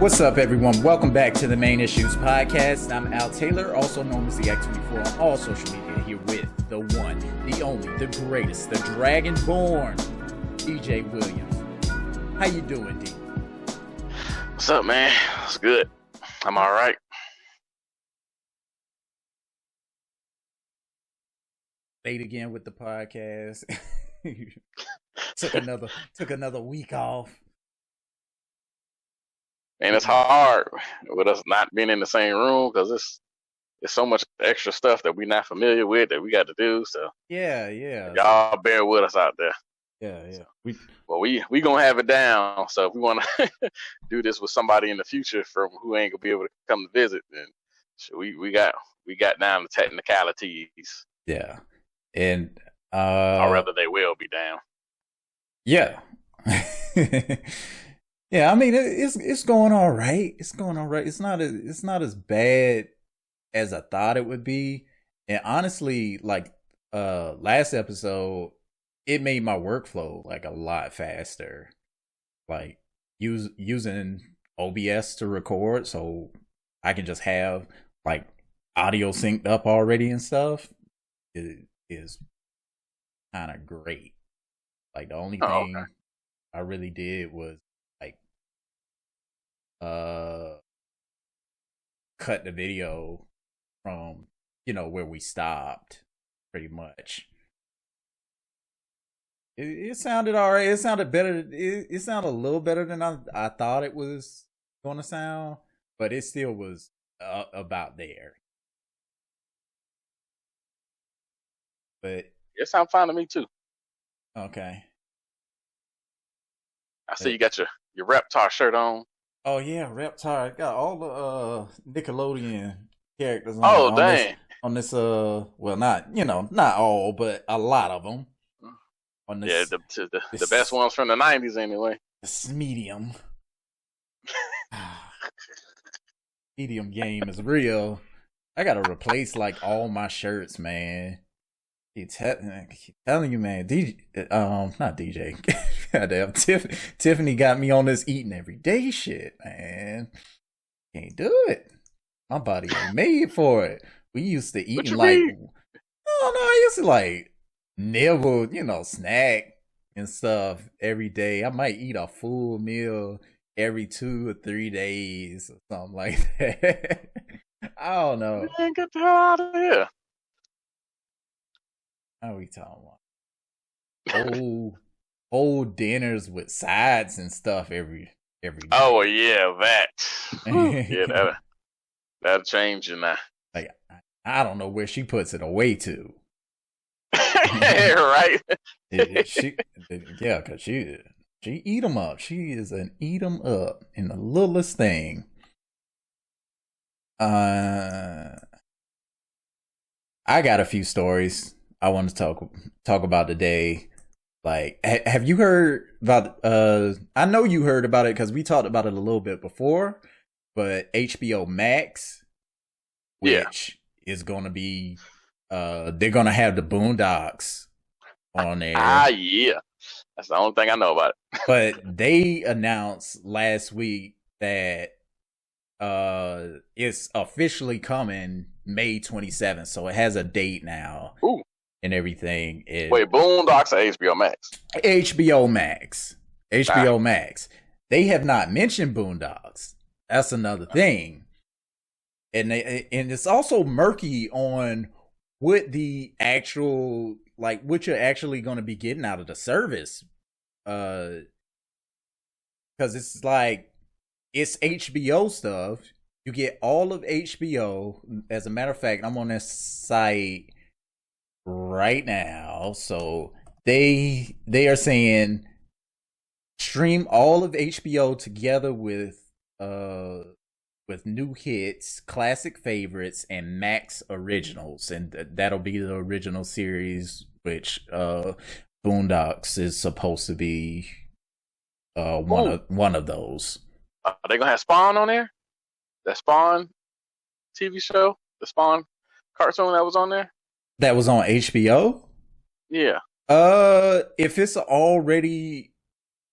What's up, everyone? Welcome back to the Main Issues Podcast. I'm Al Taylor, also known as the X24 on all social media, here with the one, the only, the greatest, the Dragonborn, DJ Williams. How you doing, D? What's up, man? It's good. I'm all right. Late again with the podcast. took another week off. And it's hard with us not being in the same room because it's so much extra stuff that we're not familiar with that we got to do. So yeah. Y'all bear with us out there. Yeah. We gonna have it down. So if we want to do this with somebody in the future from who ain't gonna be able to come to visit, then we got down the technicalities. Yeah, and or rather they will be down. Yeah. Yeah, I mean it's going all right. It's going all right. It's not as bad as I thought it would be. And honestly, like last episode, it made my workflow like a lot faster. Like using OBS to record, so I can just have like audio synced up already and stuff. It is kind of great. Like the only thing I really did was cut the video from where we stopped, pretty much. It sounded all right. It sounded better. It sounded a little better than I thought it was going to sound, but it still was about there. But it sounds fine to me too. Okay. I see you got your Reptar shirt on. Oh yeah, Reptar. I got all the Nickelodeon characters on. Oh dang! Well, not all, but a lot of them. On this, yeah, the best ones from the '90s anyway. This medium. Medium game is real. I gotta replace like all my shirts, man. I keep telling you, man. Not DJ. Goddamn, Tiffany got me on this eating every day shit, man. Can't do it. My body ain't made for it. We used to eat like, I used to like nibble, snack and stuff every day. I might eat a full meal every 2 or 3 days or something like that. I don't know. Man, get the hell out of here. How we talking about? Whole dinners with sides and stuff every day. Oh yeah, that. Yeah, that'll change now. Like I don't know where she puts it away to. Right. Cause she eat them up. She is an eat them up in the littlest thing. I got a few stories I want to talk about today. Like, have you heard about? I know you heard about it because we talked about it a little bit before. But HBO Max, which is going to be, they're going to have the Boondocks on there. Yeah, that's the only thing I know about it. But they announced last week that it's officially coming May 27th, so it has a date now. Ooh. And everything. Wait, Boondocks or HBO Max? HBO Max. HBO Max. They have not mentioned Boondocks. That's another thing. And it's also murky on what the actual, like, what you're actually going to be getting out of the service. Because it's like, it's HBO stuff. You get all of HBO. As a matter of fact, I'm on this site right now, so they are saying stream all of HBO together with new hits, classic favorites, and Max originals, and that'll be the original series, which Boondocks is supposed to be one of those. Are they gonna have Spawn on there? That Spawn TV show, the Spawn cartoon that was on there. That was on HBO? Yeah. If it's already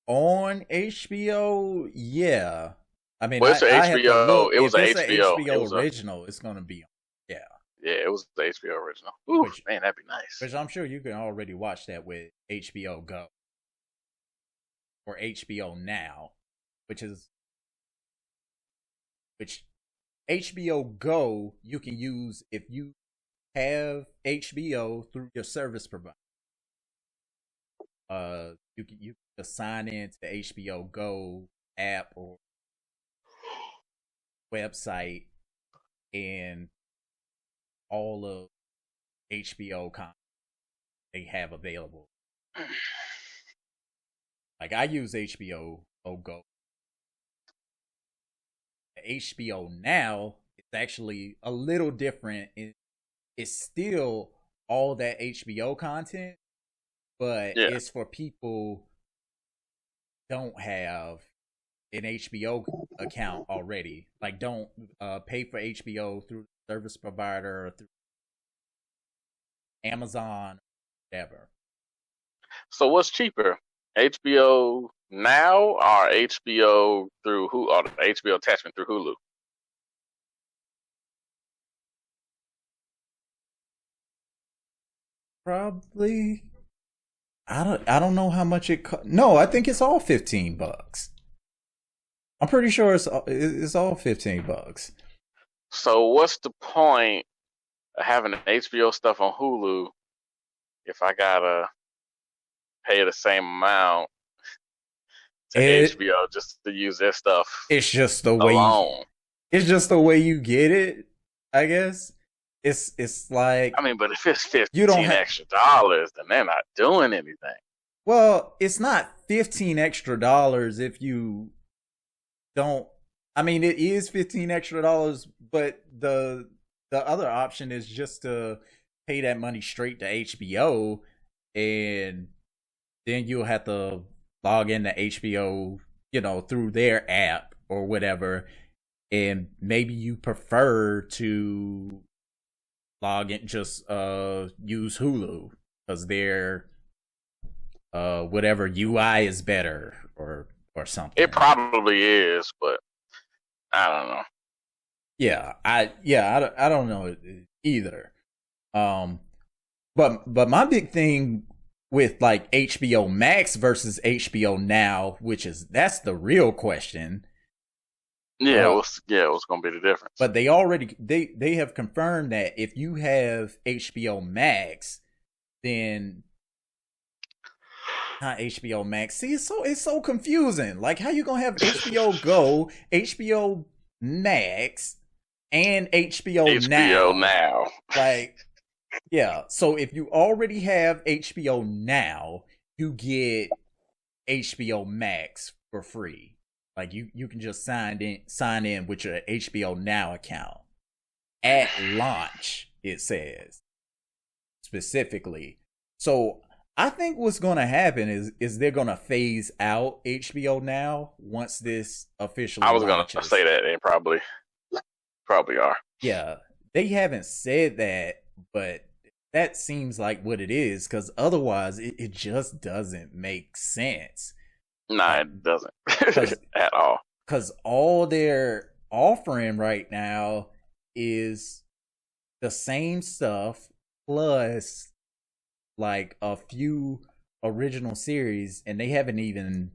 on HBO, yeah. I mean, Well, it's an I have to HBO. look. It was If an it's HBO. an HBO original, it's going to be on. Yeah. Yeah, it was the HBO original. Ooh, man, that'd be nice. Which I'm sure you can already watch that with HBO Go or HBO Now, which HBO Go you can use if you have HBO through your service provider. You can just sign in to the HBO Go app or website, and all of HBO content they have available. Like I use HBO Go. HBO Now is actually a little different. It's still all that HBO content, but it's for people who don't have an HBO account already. Like don't pay for HBO through the service provider or through Amazon, whatever. So what's cheaper, HBO Now or HBO through Hulu, or the HBO attachment through Hulu? Probably. I don't know how much it No, I think it's all $15. I'm pretty sure it's all $15. So what's the point of having the HBO stuff on Hulu if I gotta pay the same amount to HBO just to use their stuff? It's just the way it's just the way you get it, I guess. It's like, I mean, but if it's $15 extra, then they're not doing anything. Well, it's not $15 extra if you don't. I mean, it is $15 extra, but the other option is just to pay that money straight to HBO, and then you'll have to log into HBO, through their app or whatever, and maybe you prefer to log in, just use Hulu because their whatever UI is better or something. It probably is, but I don't know. Yeah, I don't know either. But my big thing with like HBO Max versus HBO Now, that's the real question. Yeah, what's gonna be the difference? But they have confirmed that if you have HBO Max, then not HBO Max. See, it's so confusing. Like, how you gonna have HBO Go, HBO Max, and HBO Now? Like, yeah. So if you already have HBO Now, you get HBO Max for free. Like you can just sign in with your HBO Now account at launch. It says specifically. So I think what's going to happen is they're going to phase out HBO Now once this officially. I was going to say that they probably are. Yeah, they haven't said that, but that seems like what it is, because otherwise it just doesn't make sense. Nah, it doesn't at all. Because all they're offering right now is the same stuff plus like a few original series, and they haven't even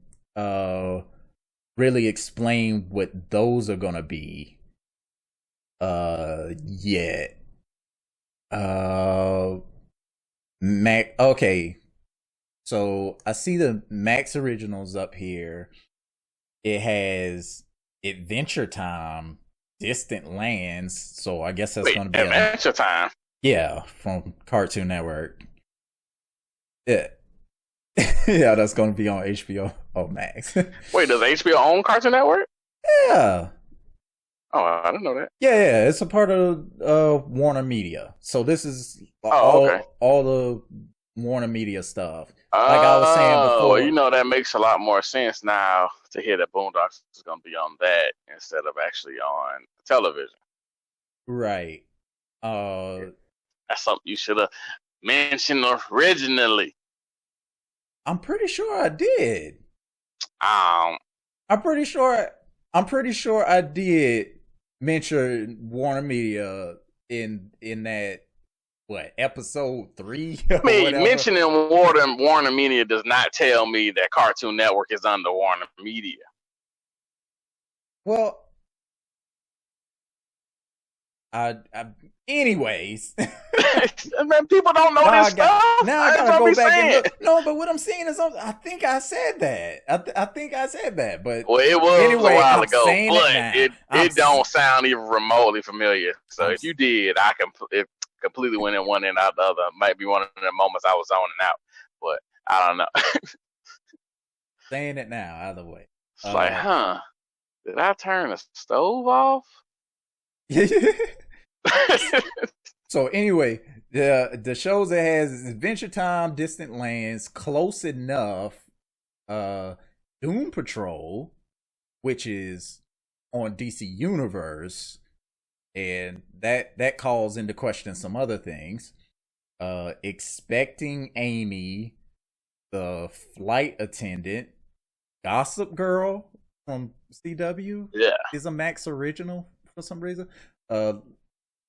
really explained what those are gonna be yet. Okay. So I see the Max Originals up here. It has Adventure Time, Distant Lands. So I guess that's going to be Adventure Time. Yeah, from Cartoon Network. Yeah, yeah, that's going to be on HBO Max. Wait, does HBO own Cartoon Network? Yeah. Oh, I didn't know that. Yeah, it's a part of Warner Media. So this is all the Warner Media stuff. Like I was saying before. Well, that makes a lot more sense now to hear that Boondocks is going to be on that instead of actually on television. Right. That's something you should have mentioned originally. I'm pretty sure I did. I'm pretty sure I'm pretty sure I did mention Warner Media in that episode 3 or I mean, whatever. mentioning Warner Media does not tell me that Cartoon Network is under Warner Media. Well, anyways. Man, people don't know this stuff. Now I gotta go back and look. No, but what I'm saying is, I think I said that. I think I said that, but well, it was anyway, a while I'm ago. But it don't sound even remotely familiar. So if you did, it completely went in one and out the other. Might be one of the moments I was zoning out, but I don't know. Saying it now, either way. It's like, did I turn the stove off? So anyway, the shows that has Adventure Time, Distant Lands, Close Enough, Doom Patrol, which is on DC Universe, and that calls into question some other things. Expecting Amy, The Flight Attendant, Gossip Girl from CW, is a Max original for some reason.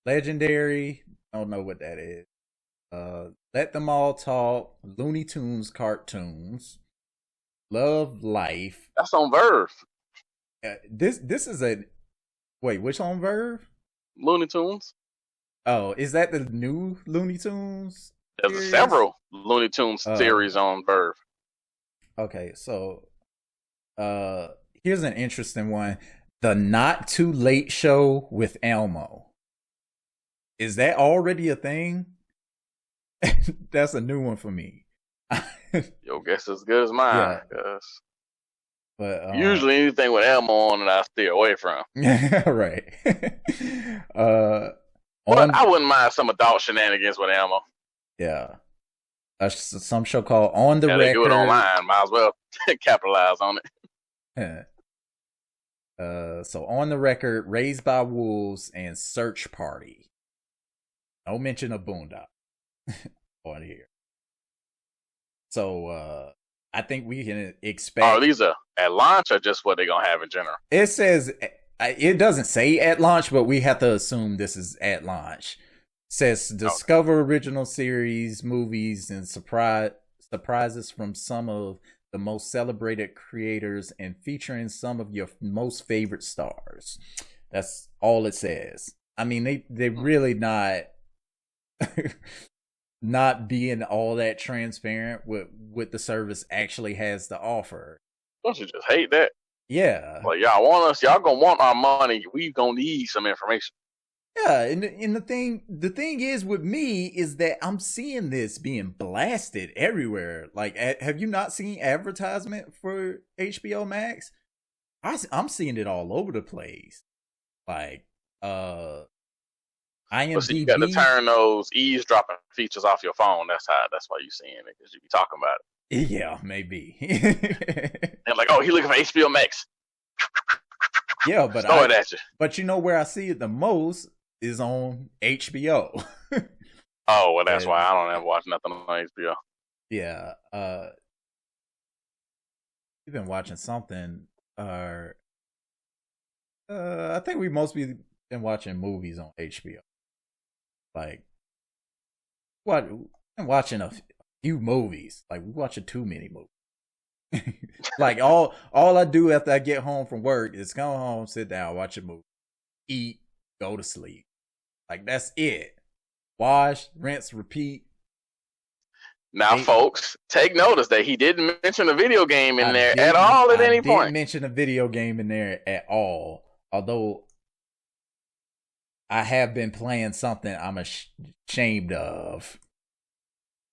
Legendary, I don't know what that is. Let Them All Talk, Looney Tunes cartoons, Love Life. That's on Verve. This is which on Verve? Looney Tunes. Oh, is that the new Looney Tunes? There's several Looney Tunes series on Verve. Okay, so here's an interesting one. The Not Too Late Show with Elmo. Is that already a thing? That's a new one for me. Your guess is as good as mine. Yeah. But usually anything with Elmo on it, I stay away from. Right. But I wouldn't mind some adult shenanigans with Elmo. Yeah. Some show called On the Record. They do it online. Might as well capitalize on it. So On the Record, Raised by Wolves, and Search Party. No mention of Boondock on here. So I think we can expect. Oh, these are at launch or just what they're gonna have in general? It says it doesn't say at launch, but we have to assume this is at launch. It says discover original series, movies, and surprises from some of the most celebrated creators and featuring some of your most favorite stars. That's all it says. I mean, they really not being all that transparent with what the service actually has to offer. Don't you just hate that? Yeah. Like, y'all gonna want our money. We gonna need some information. Yeah, and the thing is with me is that I'm seeing this being blasted everywhere. Like, have you not seen advertisement for HBO Max? I'm seeing it all over the place. Like, IMDb. So you got to turn those eavesdropping features off your phone. That's why you're seeing it, because you be talking about it. Yeah, maybe. And like, oh, he looking for HBO Max. Yeah, but throw it at you. But you know where I see it the most is on HBO. Oh, well, that's why I don't ever watch nothing on HBO. Yeah, you've been watching something. I think we mostly been watching movies on HBO. Like, what? I'm watching a few movies. Like, we're watching too many movies. Like, all I do after I get home from work is come home, sit down, watch a movie, eat, go to sleep. Like, that's it. Wash, rinse, repeat. Now, folks, take notice that he didn't mention a video game in there at all at any point. Didn't mention a video game in there at all. Although I have been playing something I'm ashamed of.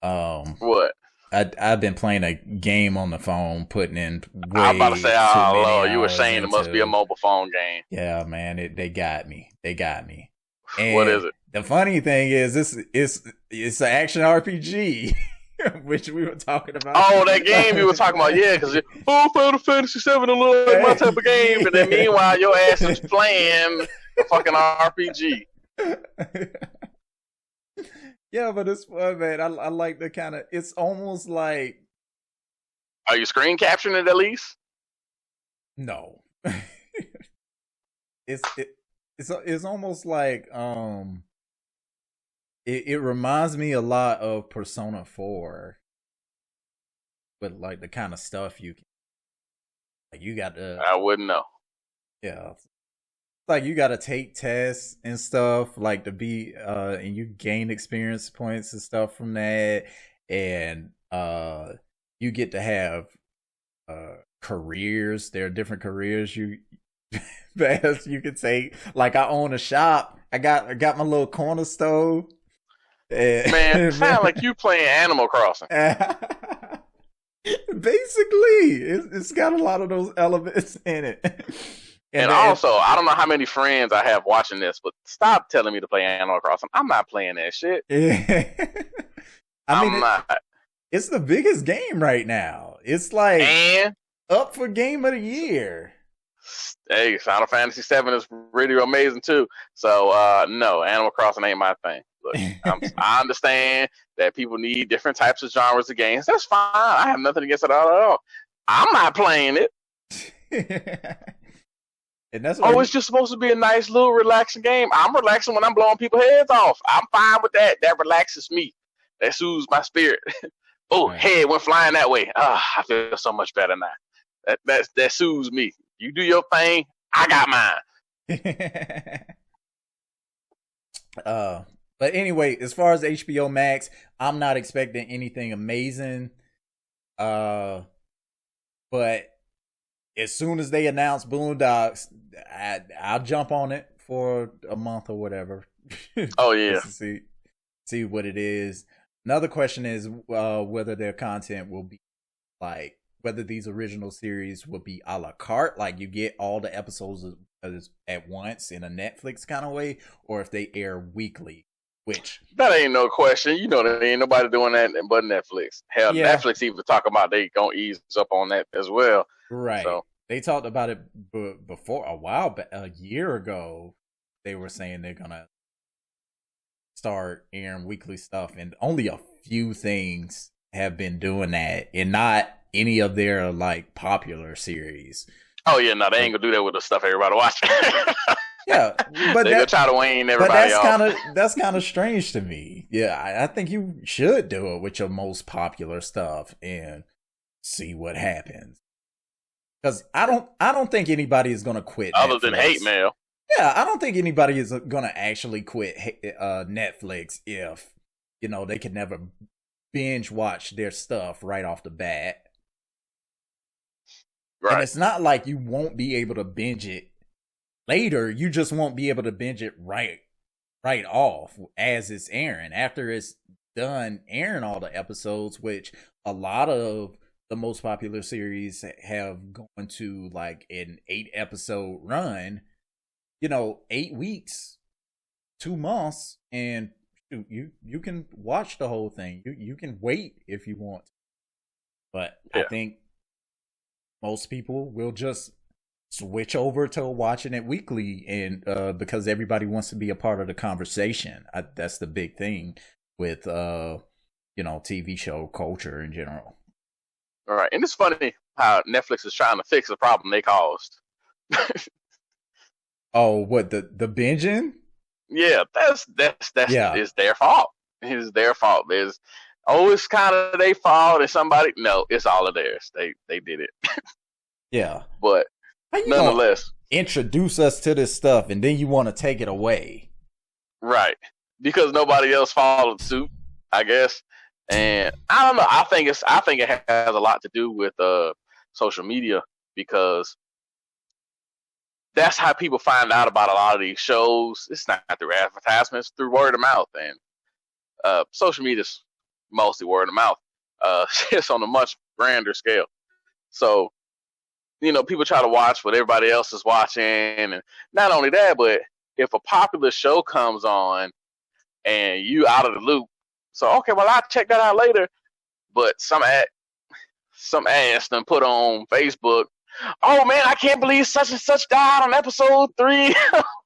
What? I've been playing a game on the phone, putting in way I'm about to say, oh, Lord, you ashamed. It into, must be a mobile phone game. Yeah, man, they got me. And what is it? The funny thing is, it's an action RPG, which we were talking about. Oh, that game you were talking about, yeah, because Final Fantasy VII don't look like my type of game, but then meanwhile your ass is playing a fucking RPG. Yeah, but it's fun, man. I like the kind of. It's almost like. Are you screen capturing it at least? No. it's almost like it reminds me a lot of Persona 4, but like the kind of stuff you can, like you got to, I wouldn't know. Yeah, like you got to take tests and stuff like to be and you gain experience points and stuff from that, and you get to have careers. There are different careers you best you can take. Like I own a shop. I got my little corner stove. Man, sound like you playing Animal Crossing. Basically, it's got a lot of those elements in it. And also, I don't know how many friends I have watching this, but stop telling me to play Animal Crossing. I'm not playing that shit. I mean, it's the biggest game right now. It's like up for Game of the Year. Hey, Final Fantasy VII is really amazing too. So, no, Animal Crossing ain't my thing. Look, I understand that people need different types of genres of games. That's fine. I have nothing against it at all. I'm not playing it. And that's it's just supposed to be a nice little relaxing game. I'm relaxing when I'm blowing people's heads off. I'm fine with that. That relaxes me. That soothes my spirit. Head went flying that way. I feel so much better now. That soothes me. You do your thing. I got mine. But anyway, as far as HBO Max, I'm not expecting anything amazing. But as soon as they announce Boondocks, I'll jump on it for a month or whatever. Oh yeah. see what it is. Another question is whether their content will be like, whether these original series will be a la carte, like you get all the episodes at once in a Netflix kind of way, or if they air weekly. Which that ain't no question. You know that ain't nobody doing that but Netflix. Hell, yeah. Netflix even talk about they gonna ease up on that as well. Right. So they talked about it before a while, but a year ago they were saying they're gonna start airing weekly stuff, and only a few things have been doing that, and not any of their like popular series. Oh yeah, no, they ain't gonna do that with the stuff everybody watching. Yeah, but they're gonna try to wane everybody off. That's kind of strange to me. Yeah, I think you should do it with your most popular stuff and see what happens. Because I don't think anybody is gonna quit other Netflix. Than hate mail. Yeah, I don't think anybody is gonna actually quit Netflix if they can never binge watch their stuff right off the bat. Right. And it's not like you won't be able to binge it later. You just won't be able to binge it right off as it's airing. After it's done airing all the episodes, which a lot of the most popular series have gone to like an 8-episode run, 8 weeks, 2 months, and you can watch the whole thing. You can wait if you want. But yeah. I think most people will just switch over to watching it weekly, and because everybody wants to be a part of the conversation. That's the big thing with TV show culture in general. All right, and it's funny how Netflix is trying to fix the problem they caused. Oh, what the binging? Yeah, that's it's their fault. It's their fault. It's kind of their fault, and somebody. No, it's all of theirs. They did it. Yeah, but nonetheless, introduce us to this stuff, and then you want to take it away, right? Because nobody else followed suit, I guess. And I don't know. I think it has a lot to do with social media, because that's how people find out about a lot of these shows. It's not through advertisements, through word of mouth, and social media is mostly word of mouth. It's on a much grander scale. So, people try to watch what everybody else is watching, and not only that, but if a popular show comes on and you out of the loop, so okay, well I'll check that out later. But some ass done put on Facebook, oh man, I can't believe such and such died on episode 3.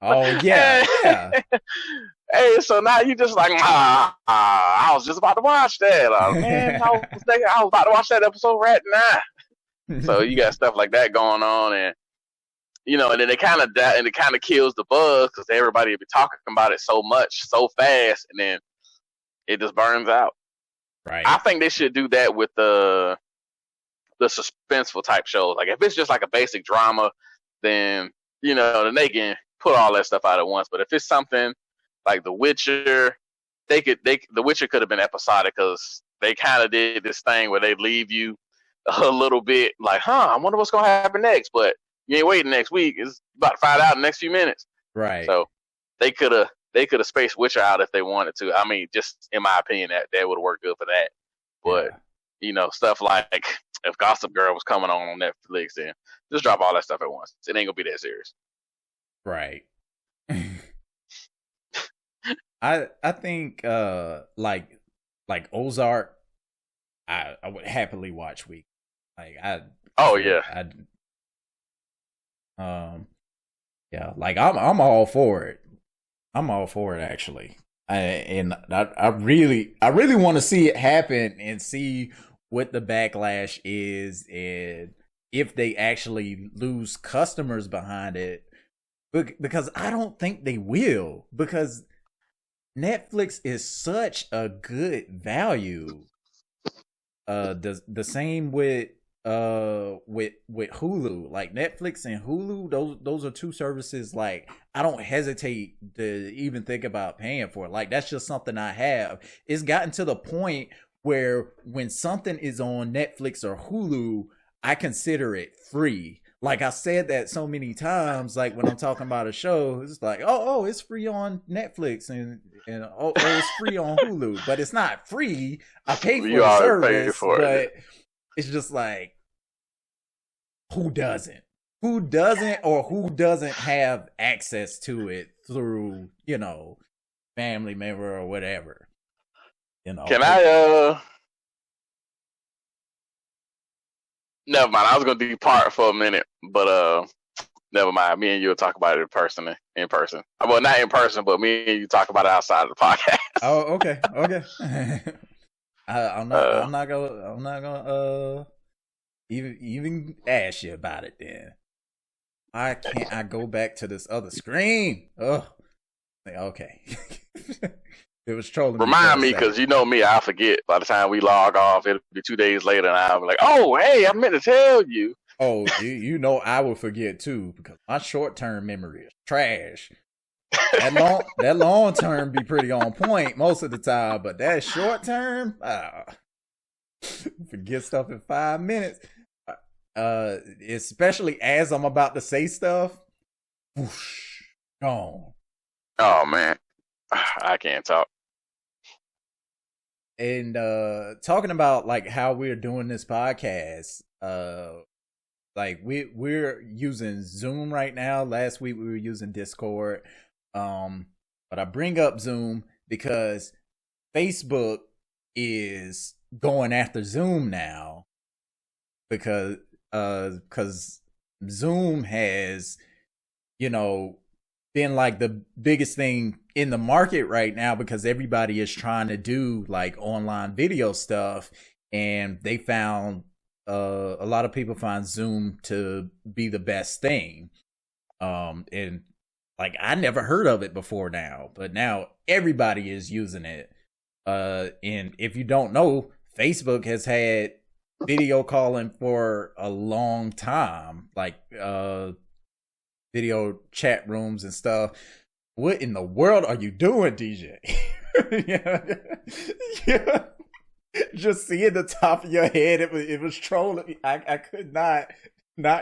Oh yeah, yeah. Hey, so now you just like, I was just about to watch that. Man, I was about to watch that episode right now. So you got stuff like that going on, and you know, and then it kind of kills the buzz because everybody will be talking about it so much, so fast, and then it just burns out. Right. I think they should do that with the suspenseful type shows. Like if it's just like a basic drama, then you know, then they can put all that stuff out at once. But if it's something like The Witcher, The Witcher could have been episodic because they kind of did this thing where they leave you a little bit like, I wonder what's gonna happen next. But you ain't waiting next week. It's about to find out in the next few minutes. Right. So they could have spaced Witcher out if they wanted to. I mean, just in my opinion, that would have worked good for that. But you know, stuff like if Gossip Girl was coming on Netflix, then just drop all that stuff at once. It ain't gonna be that serious. Right. I think like Ozark, I would happily watch week. Like yeah, like I'm all for it. I'm all for it actually. I really want to see it happen and see what the backlash is and if they actually lose customers behind it. Because I don't think they will, because Netflix is such a good value. The same with Hulu. Like Netflix and Hulu, those are two services like I don't hesitate to even think about paying for it. Like that's just something I have. It's gotten to the point where when something is on Netflix or Hulu, I consider it free. Like I said that so many times, like when I'm talking about a show, it's like, oh, it's free on Netflix and it's free on Hulu, but it's not free. I pay for the service, but it's just like, who doesn't have access to it through, you know, family member or whatever, you know? Can I, never mind. I was going to depart for a minute, but never mind. Me and you will talk about it in person. Well, not in person, but me and you talk about it outside of the podcast. Oh, okay. I'm not gonna even ask you about it then. Why can't I go back to this other screen? Oh, okay. It was trolling. Remind me, because you know me, I forget. By the time we log off, it'll be 2 days later, and I'll be like, "Oh, hey, I meant to tell you." Oh, you know I will forget too, because my short-term memory is trash. That long term be pretty on point most of the time, but that short term, forget stuff in 5 minutes. Especially as I'm about to say stuff, whoosh, gone. Oh man, I can't talk. And talking about like how we're doing this podcast, like we're using Zoom right now. Last week we were using Discord. But I bring up Zoom because Facebook is going after Zoom now because Zoom has, you know, been like the biggest thing in the market right now because everybody is trying to do like online video stuff, and they found a lot of people find Zoom to be the best thing. And like I never heard of it before now, but now everybody is using it. And if you don't know, Facebook has had video calling for a long time, like video chat rooms and stuff. What in the world are you doing, DJ? Yeah. Just seeing the top of your head, it was trolling me. I could not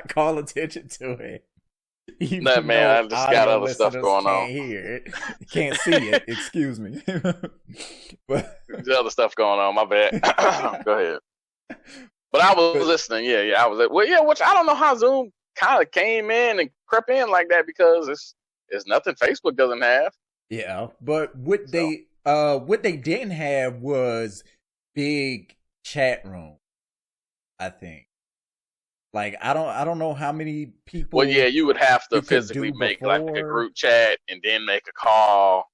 call attention to it. Nah, man, I just got other stuff going on. Can't hear it, can't see it. Excuse me. But there's other stuff going on. My bad. Go ahead. But I was listening. Yeah, I was. Well, yeah, which I don't know how Zoom kind of came in and crept in like that because it's nothing Facebook doesn't have. Yeah, but what they didn't have was big chat room. I think. Like I don't know how many people. Well, yeah, you would have to physically make like a group chat and then make a call.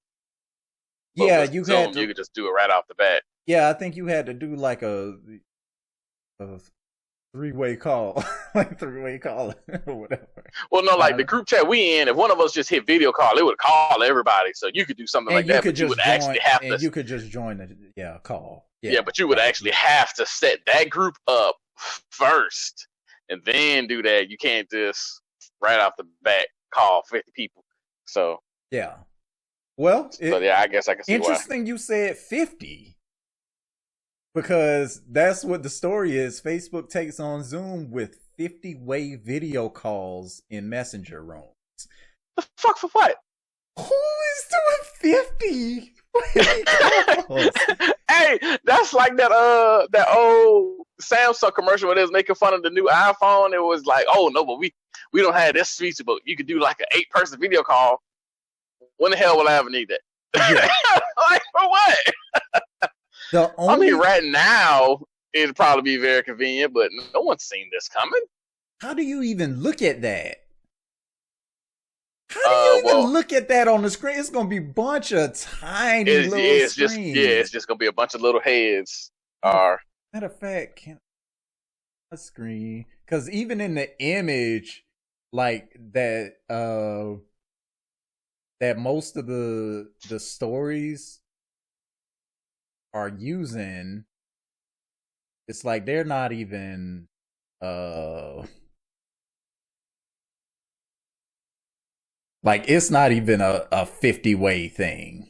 But yeah, you Zoom, you could just do it right off the bat. Yeah, I think you had to do like three-way call, like three-way call or whatever. Well, no, like the group chat we in, if one of us just hit video call, it would call everybody. So you could do something like that, but you would actually have to. You could just join the call. Yeah, but you would actually have to set that group up first and then do that. You can't just right off the bat call 50 people. So yeah. Well, yeah, I guess I can see interesting why. you said 50. Because that's what the story is. Facebook takes on Zoom with 50-way video calls in Messenger rooms. The fuck for what? Who is doing 50? Hey, that's like that old Samsung commercial where they was making fun of the new iPhone. It was like, oh no, but we don't have this feature, but you could do like an 8-person video call. When the hell will I ever need that? Yeah. Like for what? I mean, right now it'd probably be very convenient, but no one's seen this coming. How do you even look at that? How do you even look at that on the screen? It's gonna be a bunch of tiny little screens. It's just gonna be a bunch of little heads. Matter of fact, can't a screen, because even in the image, like that, that most of the stories are using, it's like they're not even like it's not even a 50-way thing.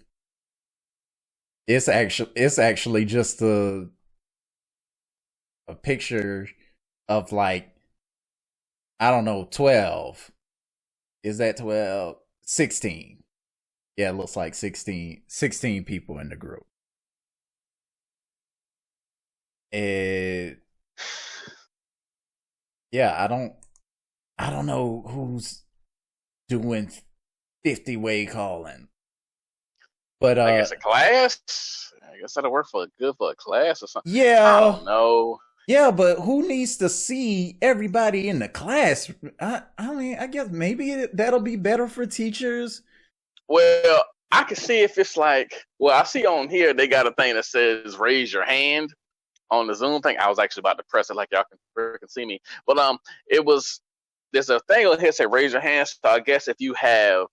It's actually just a picture of like, I don't know, 12. Is that 12? 16. Yeah, it looks like 16 people in the group. Yeah, I don't know who's doing 50-way calling, but I guess a class. I guess that'll work for a class or something. Yeah, I don't know. Yeah, but who needs to see everybody in the class? I mean, I guess maybe that'll be better for teachers. Well, I can see if it's like, well, I see on here they got a thing that says raise your hand on the Zoom thing. I was actually about to press it like y'all can see me. But there's a thing on here that say raise your hand. So I guess if you have,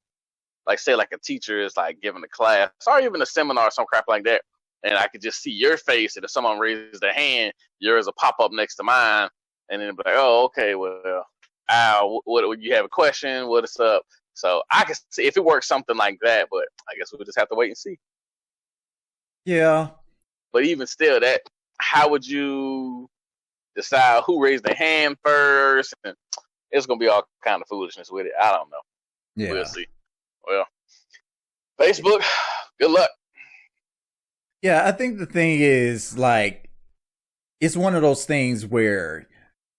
like, say like a teacher is like giving a class or even a seminar or some crap like that, and I could just see your face, and if someone raises their hand, yours will pop up next to mine, and then be like, oh, okay, well, what you have a question? What is up? So I can see if it works something like that, but I guess we'll just have to wait and see. Yeah. But even still, how would you decide who raised their hand first? And it's gonna be all kind of foolishness with it. I don't know. Yeah. We'll see. Well, Facebook, good luck. Yeah, I think the thing is, like, it's one of those things where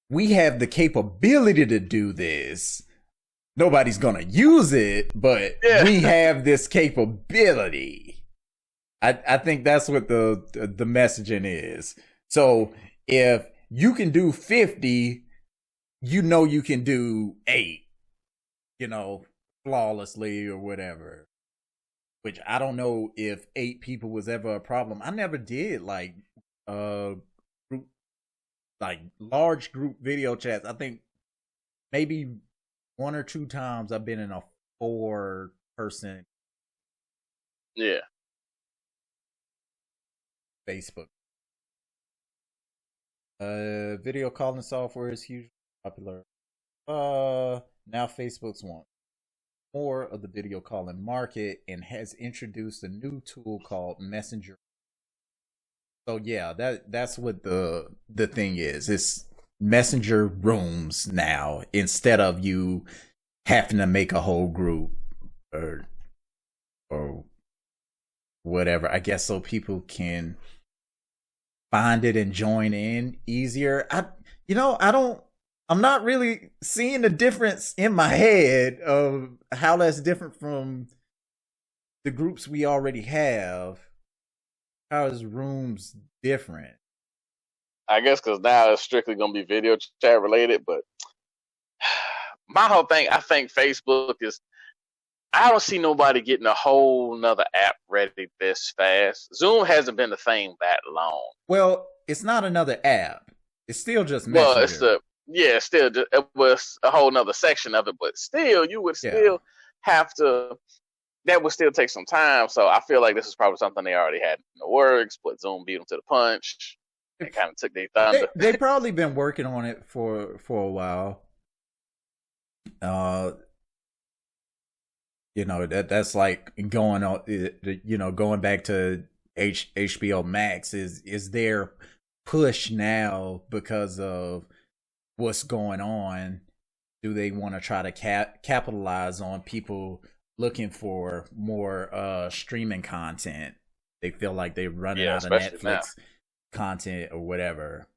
we have the capability to do this. Nobody's gonna use it, but we have this capability. I think that's what the messaging is. So if you can do 50, you know you can do 8, flawlessly or whatever. Which I don't know if 8 people was ever a problem. I never did like large group video chats. I think maybe 1 or 2 times I've been in a 4-person Facebook. Video calling software is hugely popular. Now Facebook's one more of the video calling market and has introduced a new tool called Messenger. So yeah, that's what the thing is. It's Messenger rooms now instead of you having to make a whole group or whatever. I guess so people can find it and join in easier. I'm not really seeing the difference in my head of how that's different from the groups we already have. How is rooms different? I guess because now it's strictly going to be video chat related, but my whole thing, I think Facebook is, I don't see nobody getting a whole nother app ready this fast. Zoom hasn't been the thing that long. Well, it's not another app. It's still just Well, it's Messenger. still it was a whole nother section of it, but still, you would Yeah. still have to. That would still take some time. So I feel like this is probably something they already had in the works, but Zoom beat them to the punch and kind of took their thunder. They probably been working on it for a while. You know, that's like going on. You know, going back to HBO Max is their push now because of what's going on. Do they want to try to capitalize on people looking for more streaming content? They feel like they're running out of Netflix now. content or whatever.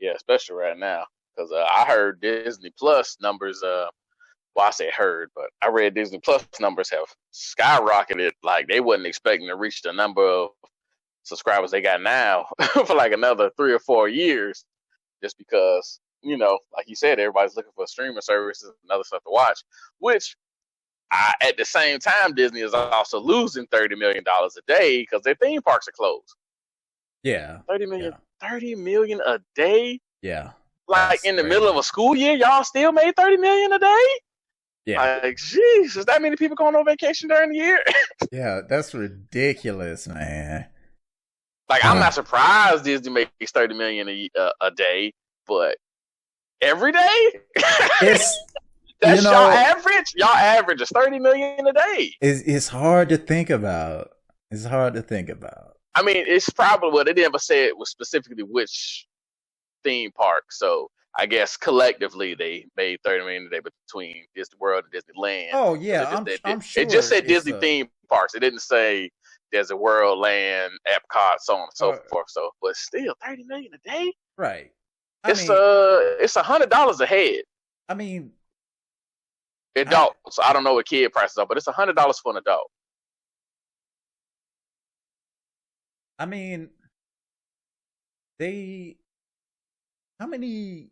Yeah, especially right now, because I heard Disney Plus numbers. Well, I say heard, but I read Disney Plus numbers have skyrocketed. Like they wasn't expecting to reach the number of subscribers they got now for like another 3 or 4 years, just because, you know, like you said, everybody's looking for streaming services and other stuff to watch. Which, at the same time, Disney is also losing $30 million a day because their theme parks are closed. Yeah, 30 million, yeah. 30 million a day. Yeah, like in the middle of a school year, y'all still made 30 million a day. Yeah. Like, jeez, is that many people going on vacation during the year? Yeah, that's ridiculous, man. Like, I'm not surprised Disney makes 30 million a day, but every day? It's that's y'all average? Y'all average is 30 million a day. It's hard to think about. It's hard to think about. I mean, it's probably what they didn't say it was specifically which theme park, so I guess collectively they made 30 million a day between Disney World and Disneyland. Oh yeah, I'm sure. It just said Disney theme parks. It didn't say Desert World, Land, Epcot, so on and so forth. So, but still, 30 million a day. Right. It's $100 a head. I mean, adults. I don't know what kid prices are, but it's $100 for an adult. I mean, how many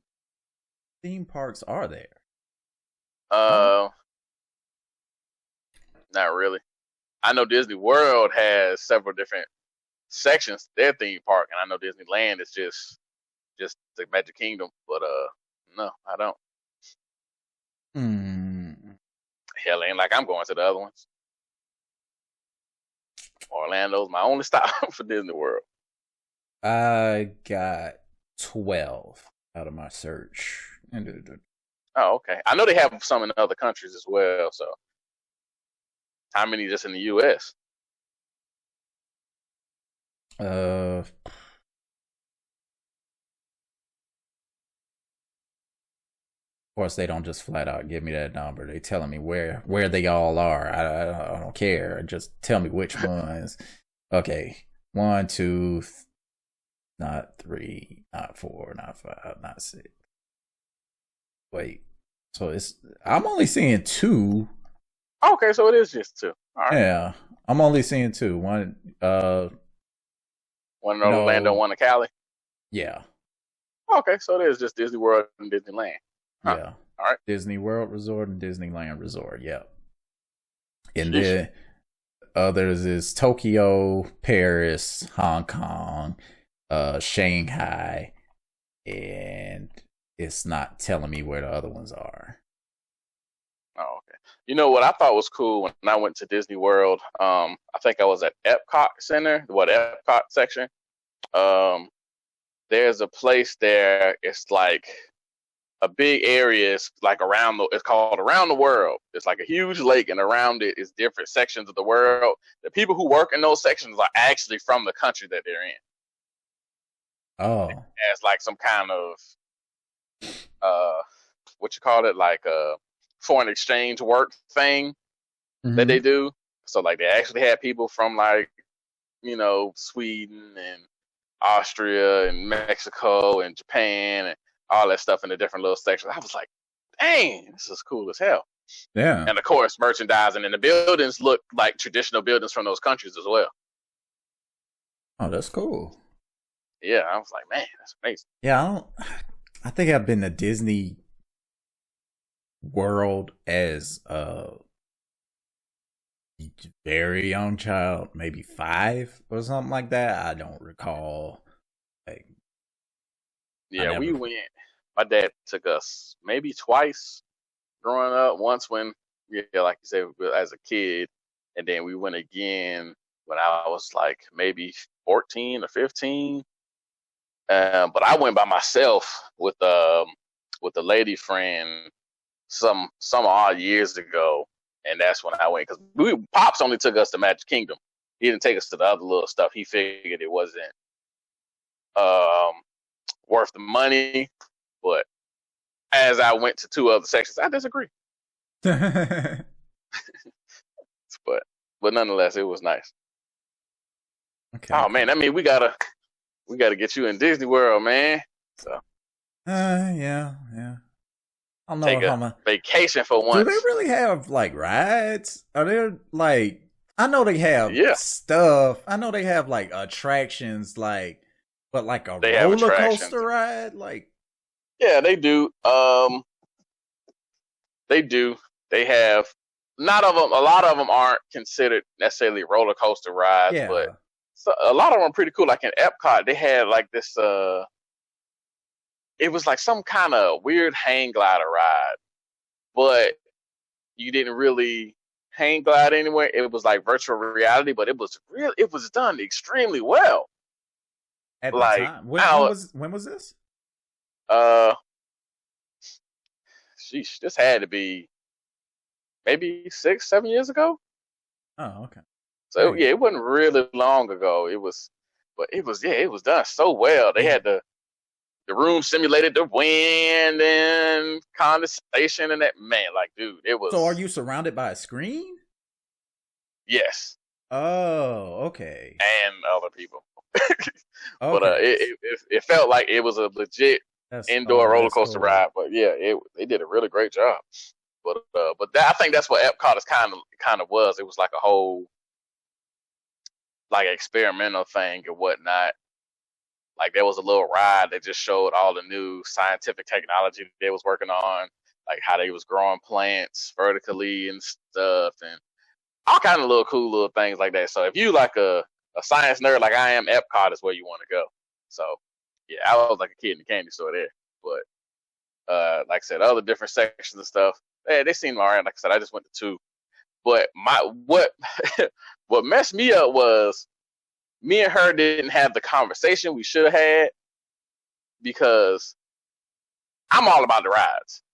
theme parks are there? Not really. I know Disney World has several different sections to their theme park, and I know Disneyland is just the Magic Kingdom. But no, I don't. Hell, ain't like I'm going to the other ones. Orlando's my only stop for Disney World. I got 12 out of my search. Oh, okay. I know they have some in other countries as well. So, how many just in the U.S.? Of course, they don't just flat out give me that number. They telling me where they all are. I don't care. Just tell me which ones. Okay, 1, 2, not 3, not 4, not 5, not 6. Wait, so I'm only seeing 2. Okay, so it is just 2. All right. Yeah, I'm only seeing 2. One in Orlando, one in Cali. Yeah. Okay, so it is just Disney World and Disneyland. Huh. Yeah. All right. Disney World Resort and Disneyland Resort. Yeah. And then others is Tokyo, Paris, Hong Kong, Shanghai, and it's not telling me where the other ones are. Oh, okay. You know what I thought was cool when I went to Disney World? I think I was at Epcot Center, Epcot section. There's a place there. It's like a big area. It's like it's called Around the World. It's like a huge lake, and around it is different sections of the world. The people who work in those sections are actually from the country that they're in. Oh. It's like some kind of what you call it, like a foreign exchange work thing that they do. So like they actually had people from like, you know, Sweden and Austria and Mexico and Japan and all that stuff in the different little sections. I was like, dang, this is cool as hell. Yeah. And of course, merchandising and the buildings look like traditional buildings from those countries as well. Oh, that's cool. Yeah, I was like, man, that's amazing. Yeah, I think I've been to Disney World as a very young child, maybe 5 or something like that. I don't recall. Like, Yeah, we went. My dad took us maybe twice growing up. Once when, yeah, like you said, as a kid, and then we went again when I was like maybe 14 or 15. But I went by myself with a lady friend some odd years ago, and that's when I went because Pops only took us to Magic Kingdom. He didn't take us to the other little stuff. He figured it wasn't worth the money. But as I went to two other sections, I disagree. but nonetheless, it was nice. Okay. Oh man, I mean we gotta get you in Disney World, man. So. Yeah. I don't know Take if I'm a vacation for once. Do they really have like rides? Are there like? I know they have stuff. I know they have like attractions, like, but like a roller coaster ride, like. Yeah, they do. They do. They have not of them. A lot of them aren't considered necessarily roller coaster rides, but a lot of them are pretty cool. Like in Epcot, they had like this. It was like some kind of weird hang glider ride, but you didn't really hang glide anywhere. It was like virtual reality, but it was real. It was done extremely well. At the time, when was this? Sheesh, this had to be maybe 6-7 years ago. Oh, okay. So yeah, it wasn't really long ago. It was done so well. They had the room simulated the wind and condensation and that, man, like, dude, it was. So are you surrounded by a screen? Yes. Oh, okay. And other people. But it felt like it was a legit indoor roller coaster ride. But yeah, they did a really great job. But I think that's what Epcot is kind of was. It was like a whole like experimental thing and whatnot. Like there was a little ride that just showed all the new scientific technology they was working on, like how they was growing plants vertically and stuff, and all kind of little cool little things like that. So if you like a science nerd like I am, Epcot is where you want to go. So yeah, I was like a kid in the candy store there. But like I said, other different sections and stuff, they seemed all right. Like I said, I just went to 2. But what messed me up was me and her didn't have the conversation we should have had because I'm all about the rides.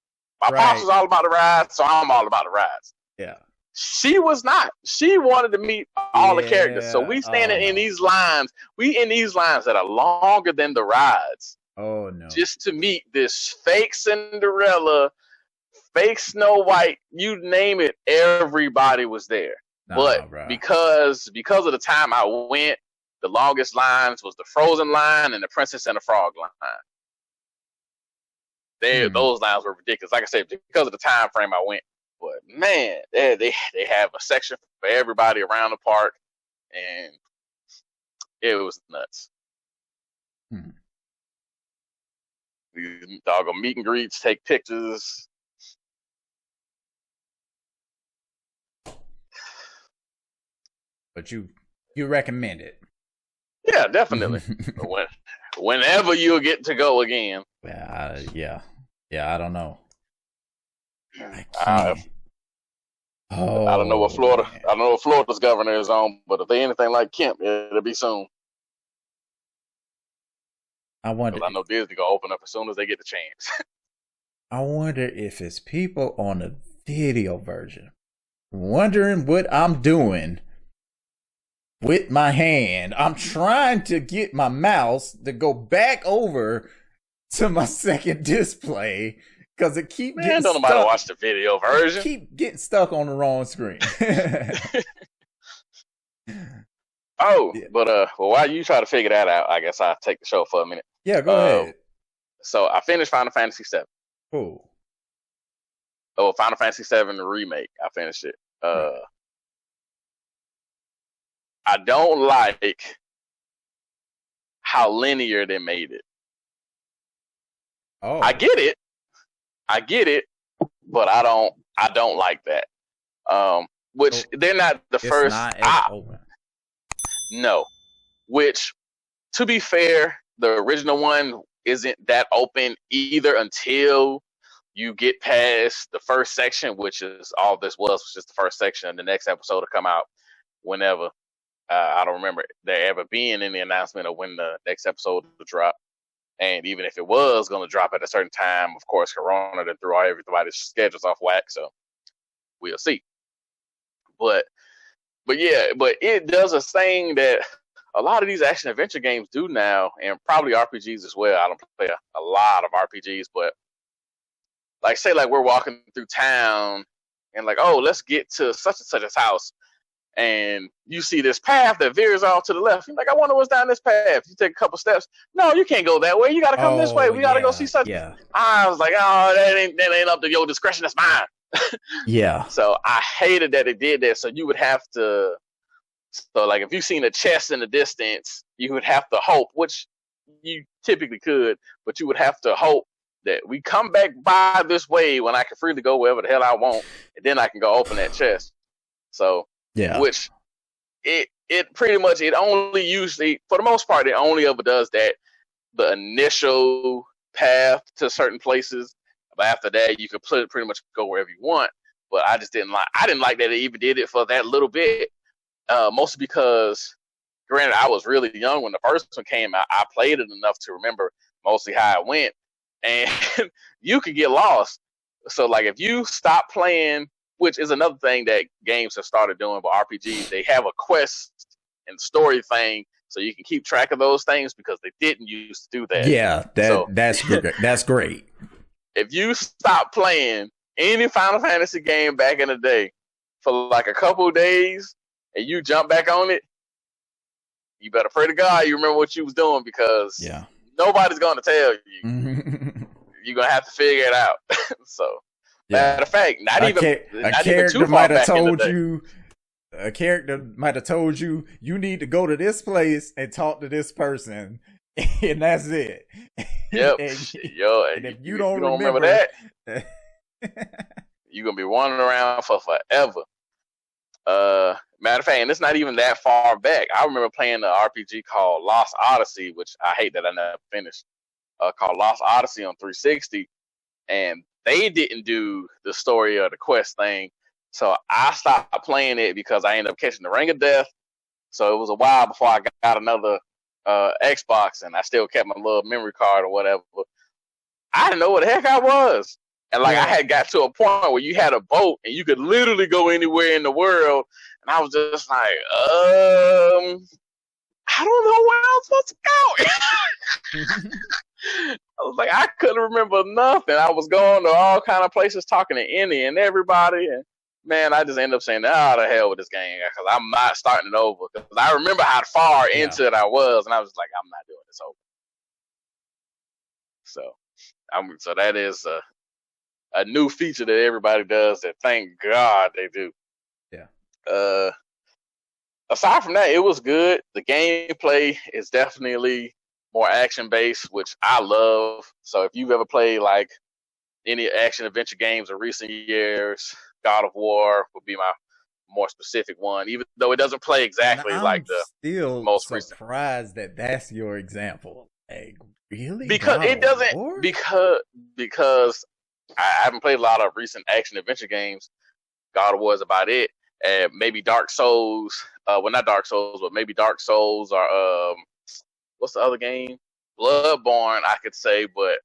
My pops was all about the rides, so I'm all about the rides. Yeah. She was not. She wanted to meet all the characters. So we standing in these lines. We in these lines that are longer than the rides. Oh no. Just to meet this fake Cinderella, fake Snow White, you name it, everybody was there. But because of the time I went, the longest lines was the Frozen line and the Princess and the Frog line. Those lines were ridiculous. Like I said, because of the time frame I went. But man, they have a section for everybody around the park, and it was nuts. These doggone meet and greets, take pictures. But you recommend it? Yeah, definitely. Whenever you'll get to go again. Yeah. I don't know. I don't know what Florida. Man. I don't know what Florida's governor is on, but if they anything like Kemp, it'll be soon. I wonder. I know Disney gonna open up as soon as they get the chance. I wonder if it's people on the video version wondering what I'm doing with my hand. I'm trying to get my mouse to go back over to my second display because it keeps getting don't stuck. Nobody watch the video version. Keep getting stuck on the wrong screen. But while you try to figure that out, I guess I'll take the show for a minute. Yeah, go ahead. So I finished Final Fantasy VII. Cool. Oh, Final Fantasy VII Remake. I finished it. I don't like how linear they made it. Oh. I get it, but I don't like that. Which they're not the first. No. Which, to be fair, the original one isn't that open either until you get past the first section, which is all this was just the first section, and the next episode will come out whenever. I don't remember there ever being any announcement of when the next episode will drop. And even if it was going to drop at a certain time, of course, Corona then threw everybody's schedules off whack, so we'll see. But it does a thing that a lot of these action adventure games do now, and probably RPGs as well. I don't play a lot of RPGs, but like say like we're walking through town and like, oh, let's get to such and such a house, and you see this path that veers off to the left. You're like, I wonder what's down this path. You take a couple steps. No, you can't go that way. You got to come this way. We got to go see such. Yeah. I was like, oh, that ain't up to your discretion. That's mine. Yeah. So I hated that it did that. So you would have to. So like if you've seen a chest in the distance, you would have to hope, which you typically could, but you would have to hope that we come back by this way when I can freely go wherever the hell I want, and then I can go open that chest. So. Yeah. Which it pretty much, it only usually, for the most part, it only ever does that the initial path to certain places. But after that, you can pretty much go wherever you want. But I didn't like that it even did it for that little bit. Mostly because, granted, I was really young when the first one came out. I played it enough to remember mostly how it went. And you could get lost. So, like, if you stop playing, which is another thing that games have started doing with RPGs, they have a quest and story thing, so you can keep track of those things because they didn't used to do that. Yeah, that's great. That's great. If you stop playing any Final Fantasy game back in the day for like a couple of days and you jump back on it, you better pray to God you remember what you was doing, because nobody's going to tell you. You're going to have to figure it out. So. Yeah. Matter of fact, a character might have told you. A character might have told you you need to go to this place and talk to this person, and that's it. Yep. and if you don't remember that, you're gonna be wandering around for forever. Matter of fact, and it's not even that far back. I remember playing an RPG called Lost Odyssey, which I hate that I never finished. Called Lost Odyssey on 360, and they didn't do the story or the quest thing. So I stopped playing it because I ended up catching the Ring of Death. So it was a while before I got another Xbox, and I still kept my little memory card or whatever. I didn't know what the heck I was. And like I had got to a point where you had a boat and you could literally go anywhere in the world. And I was just like, I don't know where I'm supposed to go. I was like, I couldn't remember nothing. I was going to all kind of places talking to any and everybody. And man, I just ended up saying, oh, the hell with this game, because I'm not starting it over. Because I remember how far into it I was, and I was like, I'm not doing this over. So that is a new feature that everybody does that thank God they do. Yeah. Aside from that, it was good. The gameplay is definitely more action-based, which I love. So if you've ever played like any action-adventure games in recent years, God of War would be my more specific one, even though it doesn't play exactly like the most recent. I'm surprised that that's your example. Like, really? Because God it doesn't, because I haven't played a lot of recent action-adventure games. God of War is about it. And maybe Dark Souls, well, not Dark Souls, but maybe Dark Souls or what's the other game? Bloodborne, I could say, but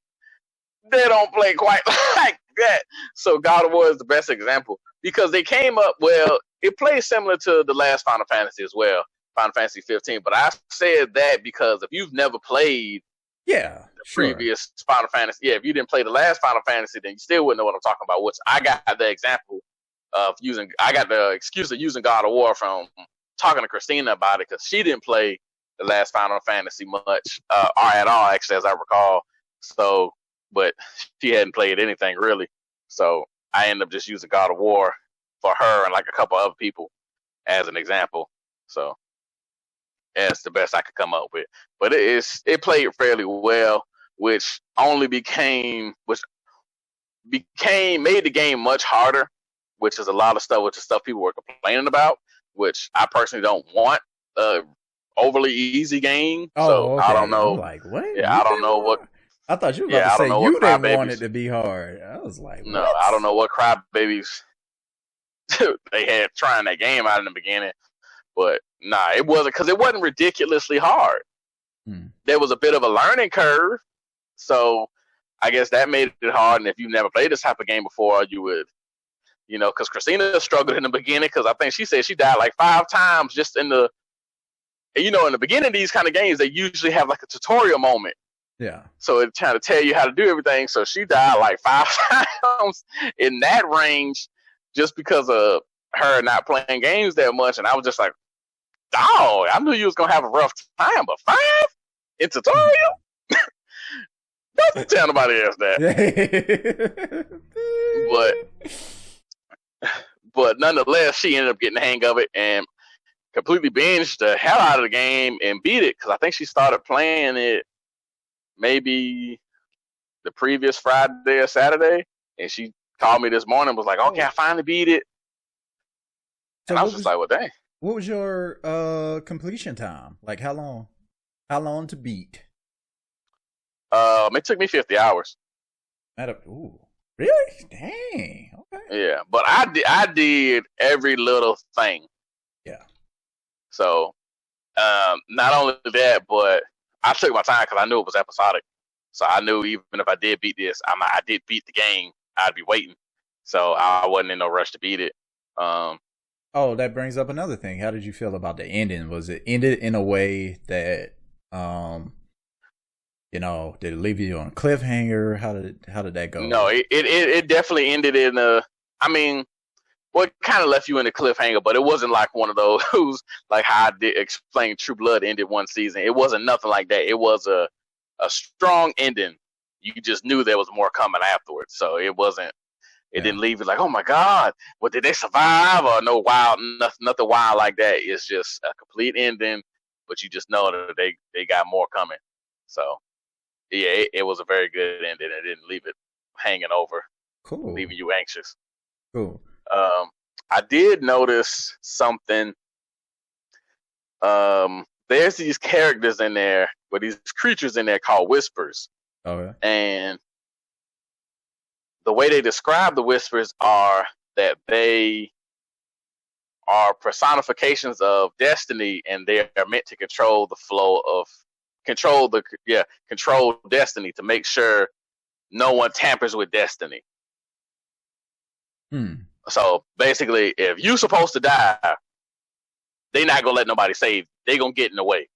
they don't play quite like that. So God of War is the best example because they came up, well, it plays similar to the last Final Fantasy as well, Final Fantasy 15. But I said that because if you've never played the previous Final Fantasy, if you didn't play the last Final Fantasy, then you still wouldn't know what I'm talking about, which I got the example of using, I got the excuse of using God of War from talking to Christina about it because she didn't play the last Final Fantasy much, or at all, actually, as I recall. So, but she hadn't played anything really. So I ended up just using God of War for her and like a couple other people as an example. So that's the best I could come up with. But it played fairly well, which made the game much harder, which is a lot of stuff, which is stuff people were complaining about, which I personally don't want. Overly easy game. So I don't know. I'm like, what? Yeah, I don't know what. I thought you were about to say you didn't want it to be hard. I was like, no, what? I don't know what crybabies they had trying that game out in the beginning, but nah, it wasn't, because it wasn't ridiculously hard. There was a bit of a learning curve, so I guess that made it hard. And if you've never played this type of game before, you would, because Christina struggled in the beginning, because I think she said she died like 5 times just in the, in the beginning of these kind of games, they usually have like a tutorial moment. Yeah. So it trying to tell you how to do everything. So she died like 5 times in that range just because of her not playing games that much. And I was just like, dog, I knew you was going to have a rough time, but 5 in tutorial? Don't tell nobody else that. But nonetheless, she ended up getting the hang of it and completely binged the hell out of the game and beat it, because I think she started playing it maybe the previous Friday or Saturday, and she called me this morning and was like, okay, I finally beat it. So and I was just like, well, dang. What was your completion time? Like, how long to beat? It took me 50 hours. Ooh, really? Dang. Okay. Yeah, but I did every little thing. Yeah. So, not only that, but I took my time because I knew it was episodic. So I knew even if I did beat this, I did beat the game, I'd be waiting. So I wasn't in no rush to beat it. Oh, that brings up another thing. How did you feel about the ending? Was it ended in a way that, did it leave you on a cliffhanger? How did that go? No, it definitely ended in a. I mean, well, it kind of left you in a cliffhanger, but it wasn't like one of those like how I did explain True Blood ended one season. It wasn't nothing like that. It was a strong ending. You just knew there was more coming afterwards. So it wasn't. It didn't leave you like, oh my God, well, did they survive? Or no wild, nothing wild like that. It's just a complete ending, but you just know that they got more coming. So yeah, it was a very good ending. It didn't leave it hanging over, cool, leaving you anxious. Cool. I did notice something. There's these characters in there, or these creatures in there called whispers. Okay. And the way they describe the whispers are that they are personifications of destiny, and they are meant to control the flow of control destiny, to make sure no one tampers with destiny. So basically, if you're supposed to die, they're not gonna let nobody save. They're gonna get in the way.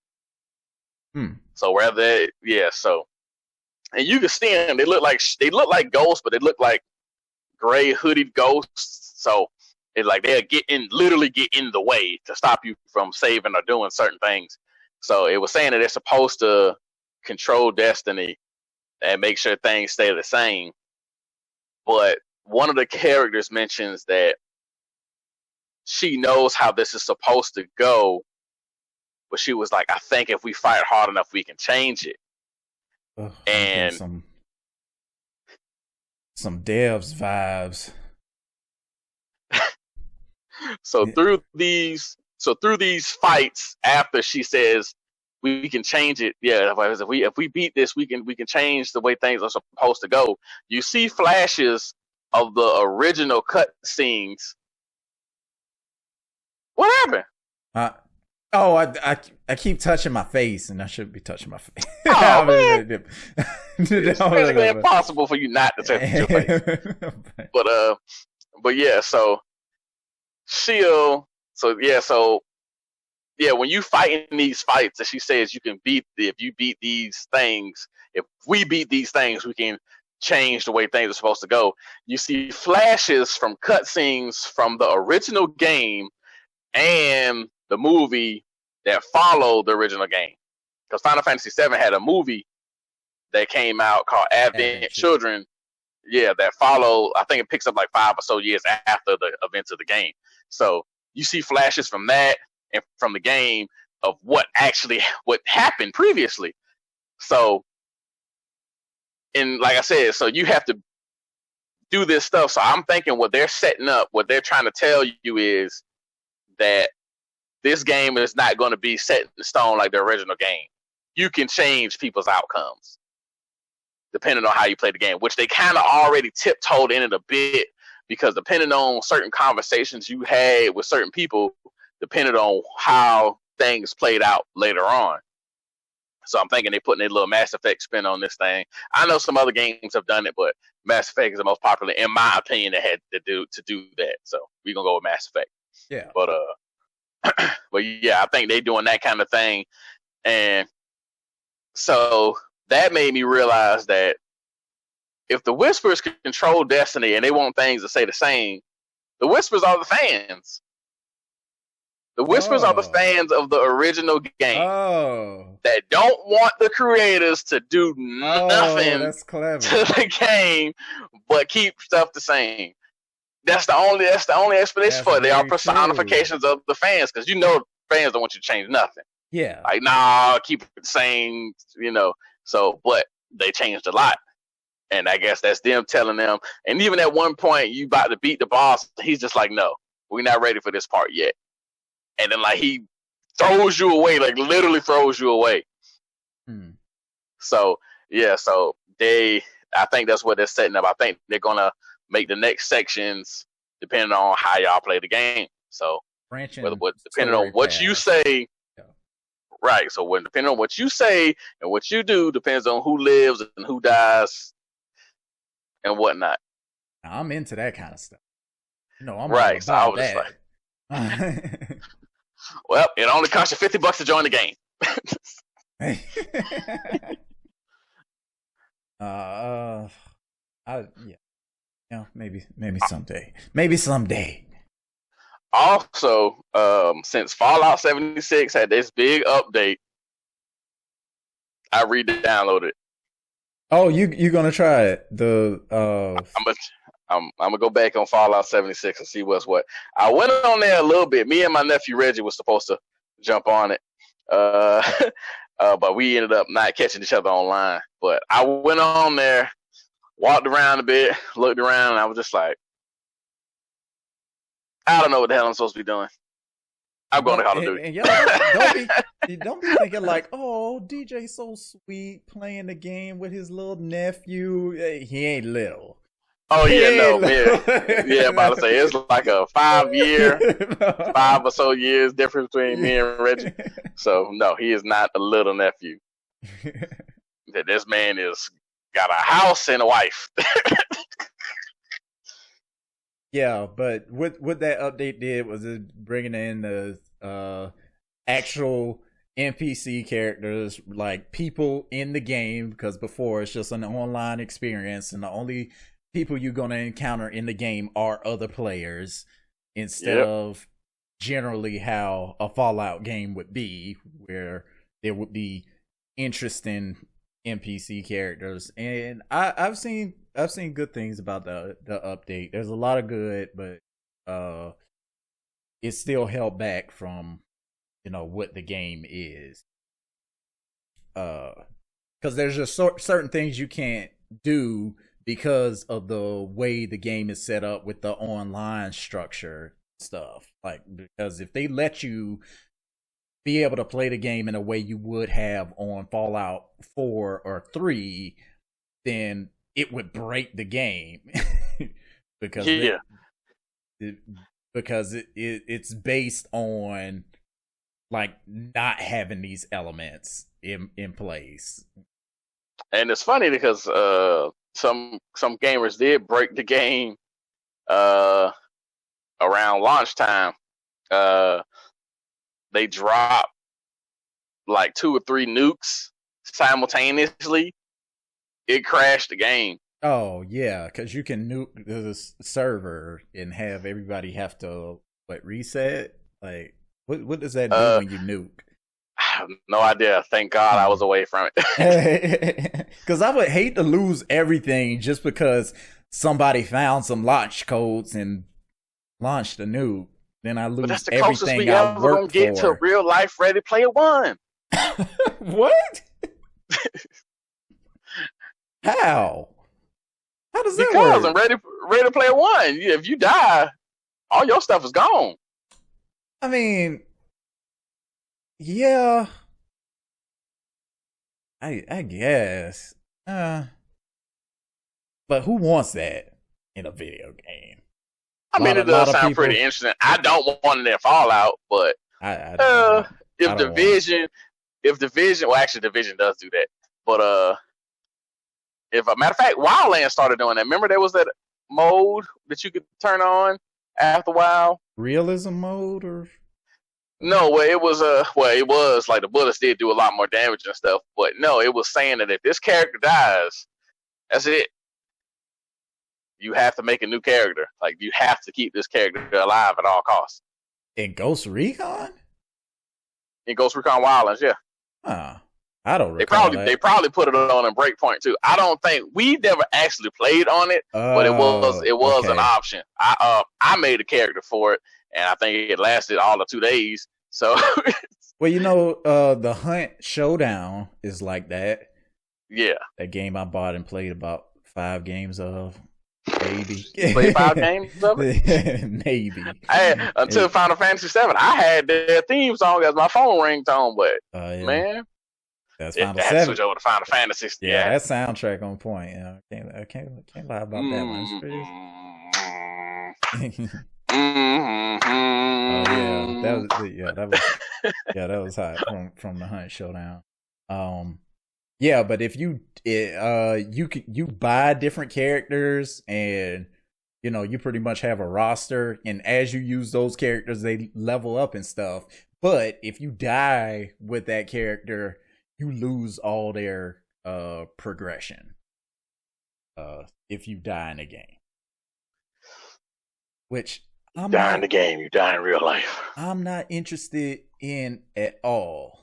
So and you can see them. They look like ghosts, but they look like gray hooded ghosts. So it's like they'll literally get in the way to stop you from saving or doing certain things. So it was saying that they're supposed to control destiny and make sure things stay the same. But one of the characters mentions that she knows how this is supposed to go, but she was like, I think if we fight hard enough, we can change it. And some devs vibes. So through these fights, after she says we can change it, if we beat this, we can change the way things are supposed to go. You see flashes of the original cut scenes. What happened? I keep touching my face, and I shouldn't be touching my face. Oh, man. It's basically impossible for you not to touch your face. But yeah, so when you fight in these fights, and she says you can if we beat these things, we can change the way things are supposed to go. You see flashes from cutscenes from the original game and the movie that followed the original game. Because Final Fantasy VII had a movie that came out called Advent Children. Yeah, that followed. I think it picks up like 5 or so years after the events of the game. So you see flashes from that and from the game of what happened previously. So, and like I said, so you have to do this stuff. So I'm thinking what they're setting up, what they're trying to tell you is that this game is not going to be set in stone like the original game. You can change people's outcomes. depending on how you play the game, which they kind of already tiptoed in it a bit, because depending on certain conversations you had with certain people, depending on how things played out later on. So I'm thinking they're putting a little Mass Effect spin on this thing. I know some other games have done it, but Mass Effect is the most popular, in my opinion, that had to do that. So we're gonna go with Mass Effect. Yeah. But yeah, I think they're doing that kind of thing. And so that made me realize that if the Whispers can control Destiny and they want things to stay the same, the Whispers are the fans. The Whispers are the fans of the original game that don't want the creators to do nothing to the game, but keep stuff the same. That's the only explanation for it. They are personifications of the fans, because fans don't want you to change nothing. Yeah, like nah, keep it the same. So but they changed a lot. And I guess that's them telling them. And even at one point, you about to beat the boss, he's just like, no, we're not ready for this part yet. And then he throws you away, literally throws you away. So yeah, I think that's what they're setting up. I think they're gonna make the next sections depending on how y'all play the game. So depending on what you say, right? So depending on what you say and what you do depends on who lives and who dies and whatnot. I'm into that kind of stuff. I'm right. So I was just like, well, it only costs you $50 to join the game. Maybe someday. Also, since Fallout 76 had this big update, I re-downloaded it. Oh, you gonna try it? I'm gonna go back on Fallout 76 and see what's what. I went on there a little bit. Me and my nephew Reggie was supposed to jump on it, but we ended up not catching each other online. But I went on there, walked around a bit, looked around, and I was just like, I don't know what the hell I'm supposed to be doing. I'm going to Call of Duty. And don't be thinking like, oh, DJ's so sweet playing the game with his little nephew. He ain't little. Oh yeah, yeah. About to say it's like a 5 or so years difference between me and Reggie. So no, he is not a little nephew. This man is got a house and a wife. Yeah, but what that update did was it bringing in the actual NPC characters, like people in the game, because before it's just an online experience and the only people you're going to encounter in the game are other players, instead of generally how a Fallout game would be, where there would be interesting NPC characters. And I've seen good things about the update. There's a lot of good, but it's still held back from what the game is, because there's just certain things you can't do because of the way the game is set up with the online structure stuff. Like, because if they let you be able to play the game in a way you would have on Fallout 4 or 3, then it would break the game. because it's based on like not having these elements in place. And it's funny because some gamers did break the game around launch time. They dropped like 2 or 3 nukes simultaneously. It crashed the game. Oh yeah, because you can nuke the server and have everybody have to reset. Like, what does that do when you nuke? I have no idea. Thank God I was away from it. Because I would hate to lose everything just because somebody found some launch codes and launched a nuke. Then I lose that's the everything we I ever gonna get to real life Ready Player One. What? How? How does that work? Because in Ready Player One, if you die, all your stuff is gone. I mean, yeah, I guess. But who wants that in a video game? I mean, it does sound pretty interesting. I don't want it in Fallout, but if Division, well, actually, Division does do that. But if a matter of fact, Wildlands started doing that. Remember, there was that mode that you could turn on after a while. Realism mode, or no? Well, it was like the bullets did do a lot more damage and stuff. But no, it was saying that if this character dies, that's it. You have to make a new character. Like, you have to keep this character alive at all costs. In Ghost Recon? In Ghost Recon Wildlands, yeah. I don't recall They probably put it on a breakpoint too. I don't think we never actually played on it, but it was an option. I made a character for it, and I think it lasted all of 2 days. So, well, the Hunt Showdown is like that. Yeah, that game I bought and played about 5 games of. Maybe. Play 5 games of it? Maybe. Until Final Fantasy VII. I had their theme song as my phone ringtone, but man, that's Final Fantasy. Switch over to Final Fantasy. Yeah, that soundtrack on point. I can't lie about that one. That was hot from the Hunt Showdown. Yeah, but if you buy different characters, and you pretty much have a roster, and as you use those characters, they level up and stuff. But if you die with that character, you lose all their progression. If you die in a game, which you die in the game, you die in real life. I'm not interested in at all.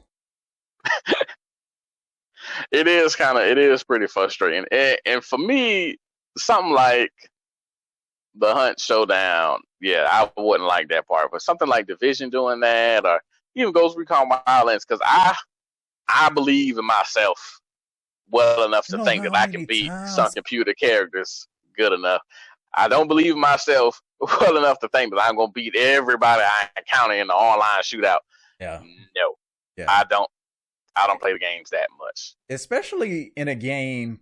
It is pretty frustrating. And for me, something like the Hunt Showdown, yeah, I wouldn't like that part. But something like Division doing that, or even Ghost Recon Wildlands, because I believe in myself well enough to think that I can beat some computer characters good enough. I don't believe in myself well enough to think that I'm going to beat everybody I encounter in the online shootout. Yeah. No. Yeah. I don't play the games that much. Especially in a game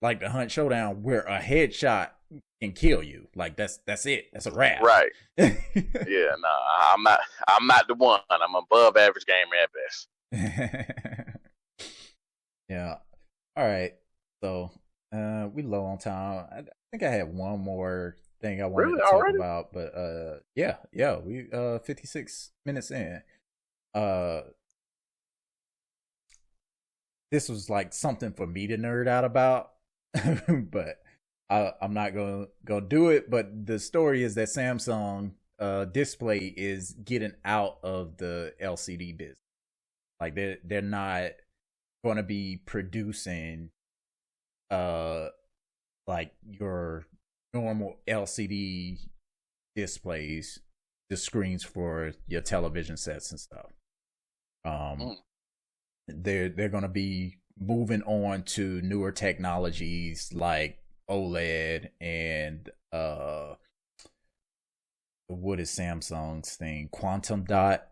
like the Hunt Showdown, where a headshot can kill you. Like, that's it. That's a wrap. Right. Yeah, no, I'm not the one. I'm above average gamer at best. Yeah. All right. So we low on time. I think I have one more thing I wanted to talk about, but we 56 minutes in. This was like something for me to nerd out about, but I'm not gonna do it. But the story is that Samsung display is getting out of the LCD business. Like, they're not going to be producing like your normal LCD displays, the screens for your television sets and stuff. They're going to be moving on to newer technologies like OLED and what is Samsung's thing? Quantum dot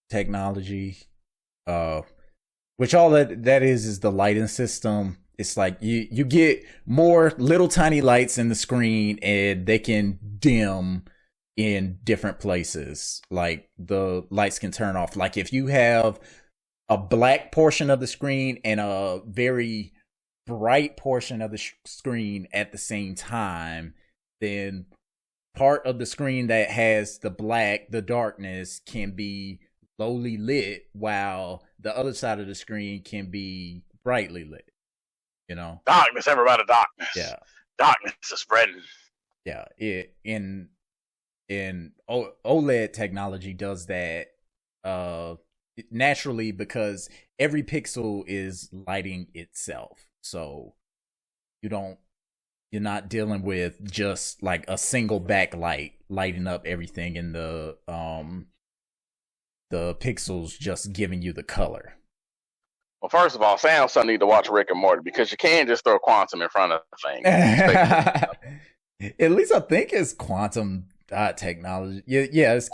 technology. Which all that is the lighting system. It's like you get more little tiny lights in the screen, and they can dim in different places. Like, the lights can turn off. Like, if you have a black portion of the screen and a very bright portion of the screen at the same time, then part of the screen that has the darkness can be lowly lit, while the other side of the screen can be brightly lit. Darkness, everybody, darkness. Yeah, darkness is spreading. Yeah, in OLED technology does that naturally, because every pixel is lighting itself, so you're not dealing with just like a single backlight lighting up everything, in the pixels just giving you the color. Well, first of all, Samsung need to watch Rick and Morty, because you can't just throw quantum in front of the thing. At least I think it's quantum dot technology. Yeah, it's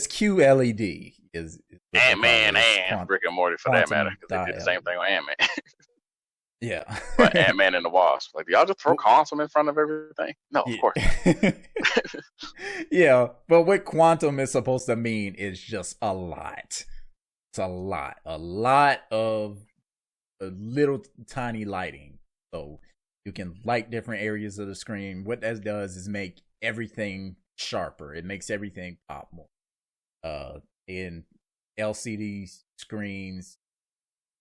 QLED. Is Ant-Man and Rick and Morty, for that matter, because they did the same thing with Ant-Man. Yeah. But Ant-Man and the Wasp, like, y'all just throw Quantum in front of everything? No, of course not. Yeah, but what Quantum is supposed to mean is just a lot. It's a lot of little tiny lighting. So you can light different areas of the screen. What that does is make everything sharper. It makes everything pop more. In LCD screens,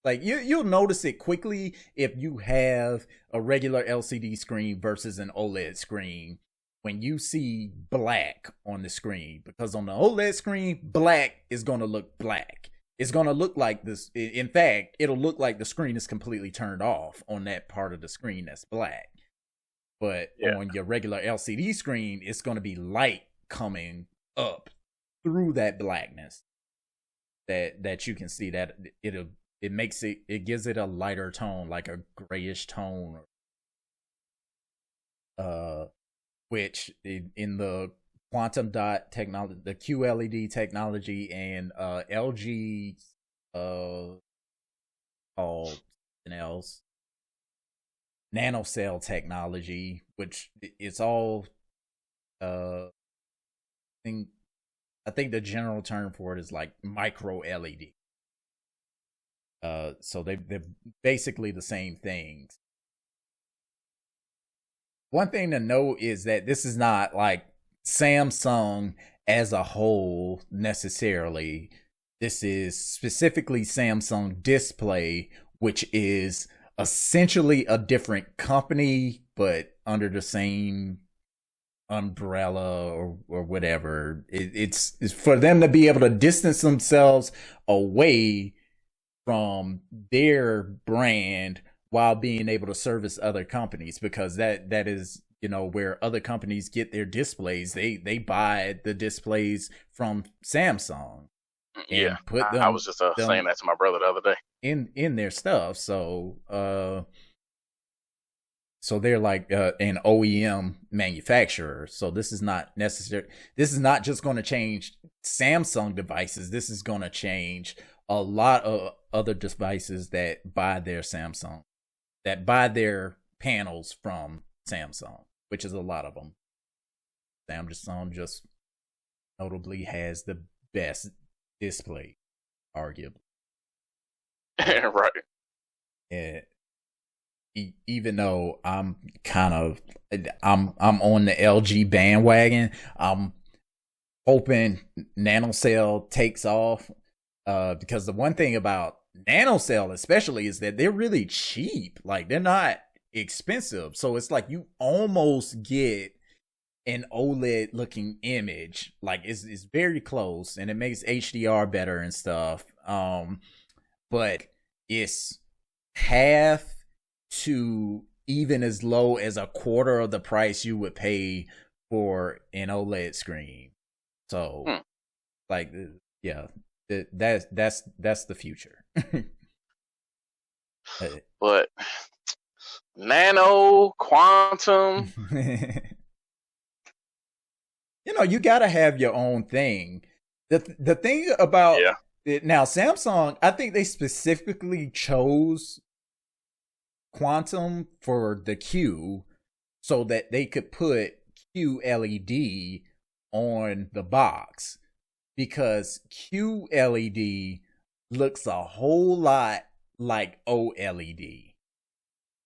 like you'll notice it quickly if you have a regular LCD screen versus an OLED screen. When you see black on the screen, because on the OLED screen, black is going to look black. It's going to look like this. In fact, it'll look like the screen is completely turned off on that part of the screen that's black. But on your regular LCD screen, it's going to be light coming up through that blackness that you can see. That it gives it a lighter tone, like a grayish tone. Which in the quantum dot technology, the QLED technology, and LG called something else, nanocell technology, which it's all I think the general term for it is like micro LED. So they're basically the same things. One thing to note is that this is not like Samsung as a whole necessarily. This is specifically Samsung Display, which is essentially a different company, but under the same umbrella or whatever. It's for them to be able to distance themselves away from their brand while being able to service other companies, because that is, you know, where other companies get their displays. They buy the displays from Samsung. Yeah, put them, I was just saying that to my brother the other day in their stuff. So they're like an OEM manufacturer. So this is not necessary. This is not just going to change Samsung devices. This is going to change a lot of other devices that buy their panels from Samsung, which is a lot of them. Samsung just notably has the best display, arguably. Right. Yeah. Even though I'm on the LG bandwagon, I'm hoping nanocell takes off, because the one thing about nanocell especially is that they're really cheap. Like, they're not expensive, so it's like you almost get an OLED looking image. Like, it's very close, and it makes HDR better and stuff, but it's half to even as low as a quarter of the price you would pay for an OLED screen. So like, yeah, that's the future. But nano, quantum, you know, you gotta have your own thing. The thing about it, now Samsung, I think they specifically chose quantum for the Q so that they could put QLED on the box, because QLED looks a whole lot like OLED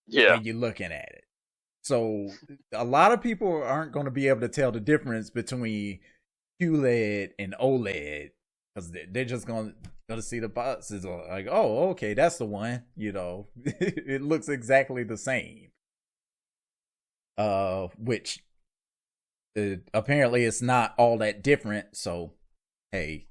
when you're looking at it. So a lot of people aren't going to be able to tell the difference between QLED and OLED, because they're just going to see the boxes like, oh, okay, that's the one. You know, it looks exactly the same. Which apparently it's not all that different. So, hey,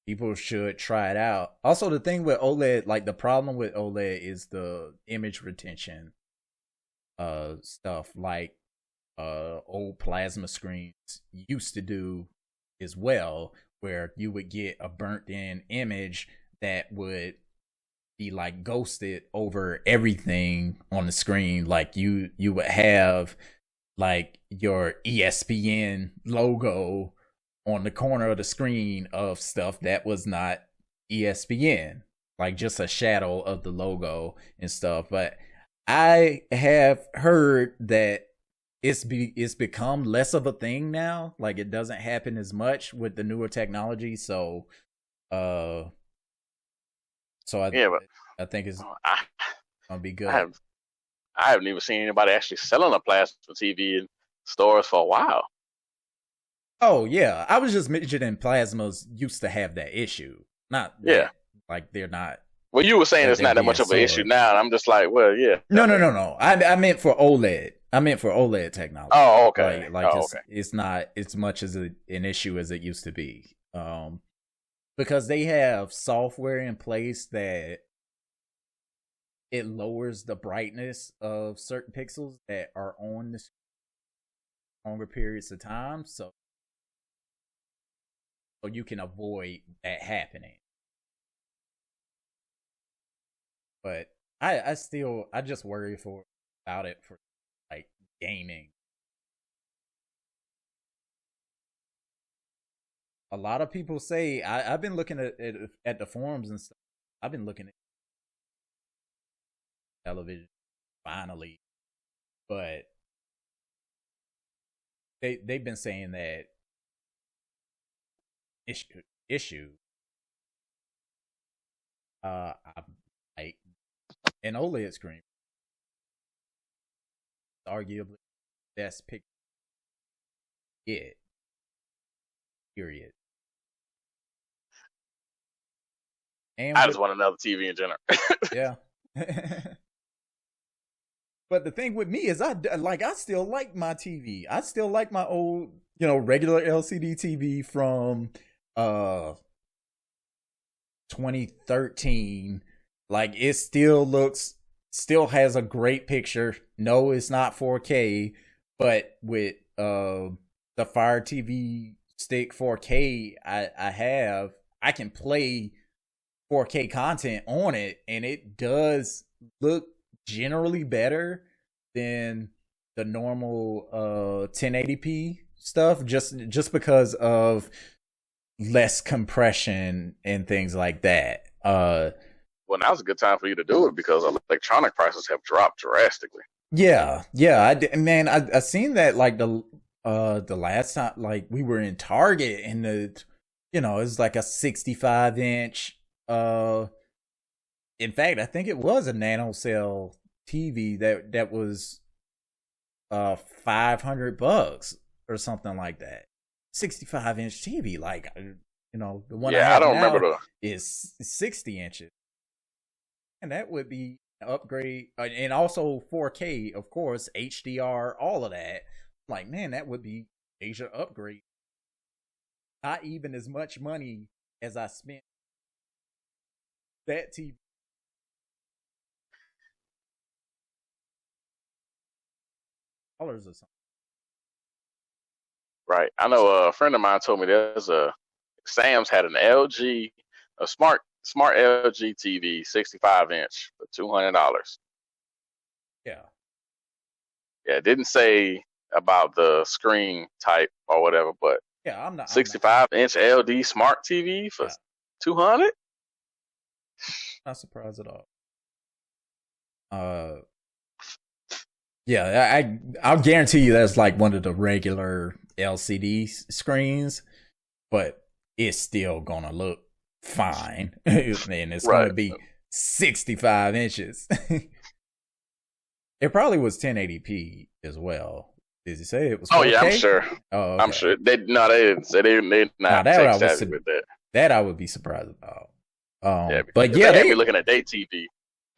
people should try it out. Also, the thing with OLED, like the problem with OLED is the image retention stuff, like old plasma screens used to do as well, where you would get a burnt in image that would be like ghosted over everything on the screen. Like you would have like your ESPN logo on the corner of the screen of stuff that was not ESPN. like just a shadow of the logo and stuff. But I have heard that it's become less of a thing now. Like it doesn't happen as much with the newer technology. So, I think it's gonna be good. I haven't even seen anybody actually selling a plasma TV in stores for a while. Oh yeah, I was just mentioning plasmas used to have that issue. Not that, like they're not. Well, you were saying it's not that much of an issue now, and I'm just like, well, yeah. No. I meant for OLED. I meant for OLED technology. Oh, okay. It's not as much as an issue as it used to be. Because they have software in place that it lowers the brightness of certain pixels that are on the longer periods of time, so you can avoid that happening. But I just worry about it for like gaming. A lot of people say I've been looking at the forums and stuff. I've been looking at television finally, but they've been saying that issue. Like an OLED screen, arguably best pick. Period. And I just want another TV in general. Yeah. But the thing with me is I still like my TV. I still like my old, regular LCD TV from 2013. Like it still has a great picture. No, it's not 4K, but with the Fire TV Stick 4K I can play 4K content on it, and it does look generally better than the normal 1080p stuff, just because of less compression and things like that. Well, now's a good time for you to do it because electronic prices have dropped drastically. Yeah. I seen that like the last time, like we were in Target, and it's like a 65-inch. In fact, I think it was a NanoCell TV that was $500 or something like that. 65-inch TV, like the one I don't remember is 60 inches, and that would be an upgrade, and also 4K, of course, HDR, all of that. Like, man, that would be a major upgrade. Not even as much money as I spent that TV. Dollars or something. Right. I know a friend of mine told me Sam's had a smart LG TV, 65-inch for $200. Yeah. Yeah, it didn't say about the screen type or whatever, but yeah, I'm not 65-inch LD smart TV for $200. Not surprised at all. Yeah, I'll guarantee you that's like one of the regular LCD screens, but it's still gonna look fine, and it's gonna be 65 inches. It probably was 1080p as well. Did you say it was 4K? Oh yeah, I'm sure. Oh, okay. I'm sure. They didn't say they not tech-savvy with that. That I would be surprised about. But yeah, they had me looking at their TV.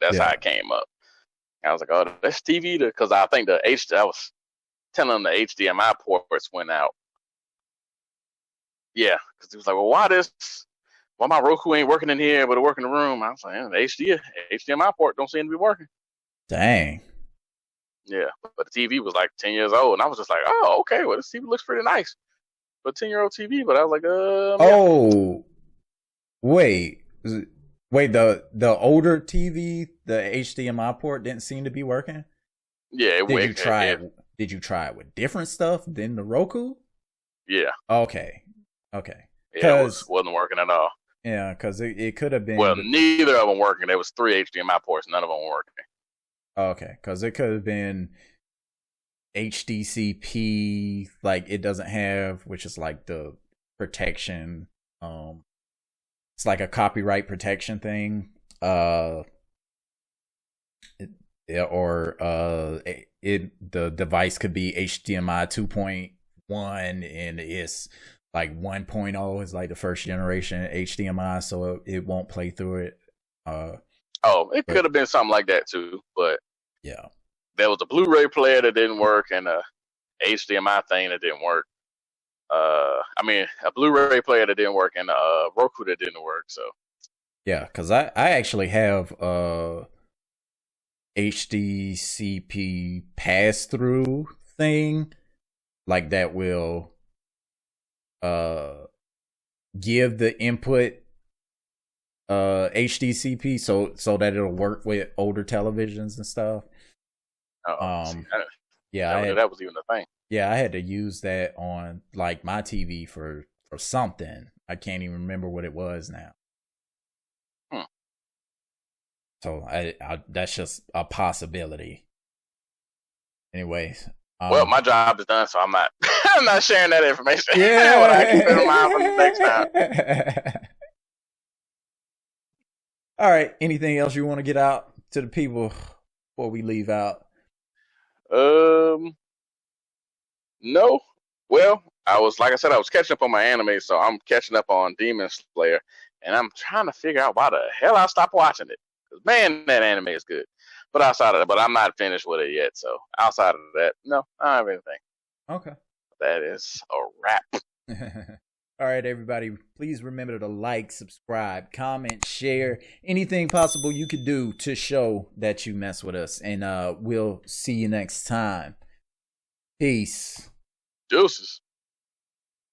That's how it came up. I was like, oh, that's TV, because I think I was telling them the HDMI ports went out. Yeah, because he was like, well, why my Roku ain't working in here, but it work in the room? I was like, the HDMI port don't seem to be working. Dang. Yeah, but the TV was like 10 years old, and I was just like, oh, okay, well, this TV looks pretty nice. But 10-year-old TV, but I was like, oh, wait, the older TV, the HDMI port didn't seem to be working? Yeah, Did you try it with different stuff than the Roku? Yeah. Okay. Yeah, it wasn't working at all. Yeah, because it could have been. Well, neither of them working. There was 3 HDMI ports. None of them were working. Okay, because it could have been HDCP, like it doesn't have, which is like the protection. It's like a copyright protection thing. The device could be HDMI 2.1 and it's like 1.0 is like the first generation HDMI, so it won't play through it. It could have been something like that too, but yeah, there was a Blu-ray player that didn't work and a HDMI thing that didn't work. A Blu-ray player that didn't work and a Roku that didn't work. So yeah, because I actually have HDCP pass-through thing like that will give the input HDCP so that it'll work with older televisions and stuff. That was even a thing. Yeah, I had to use that on like my TV for something. I can't even remember what it was now. So I that's just a possibility. Anyways. Well, my job is done, so I'm not I'm not sharing that information. Yeah. What I keep in mind for the next time. All right. Anything else you want to get out to the people before we leave out? No. Well, I was catching up on my anime, so I'm catching up on Demon Slayer, and I'm trying to figure out why the hell I stopped watching it. Because man, that anime is good. But outside of that, but I'm not finished with it yet. So outside of that, no, I don't have anything. Okay. That is a wrap. All right, everybody. Please remember to like, subscribe, comment, share, anything possible you could do to show that you mess with us. And we'll see you next time. Peace. Deuces.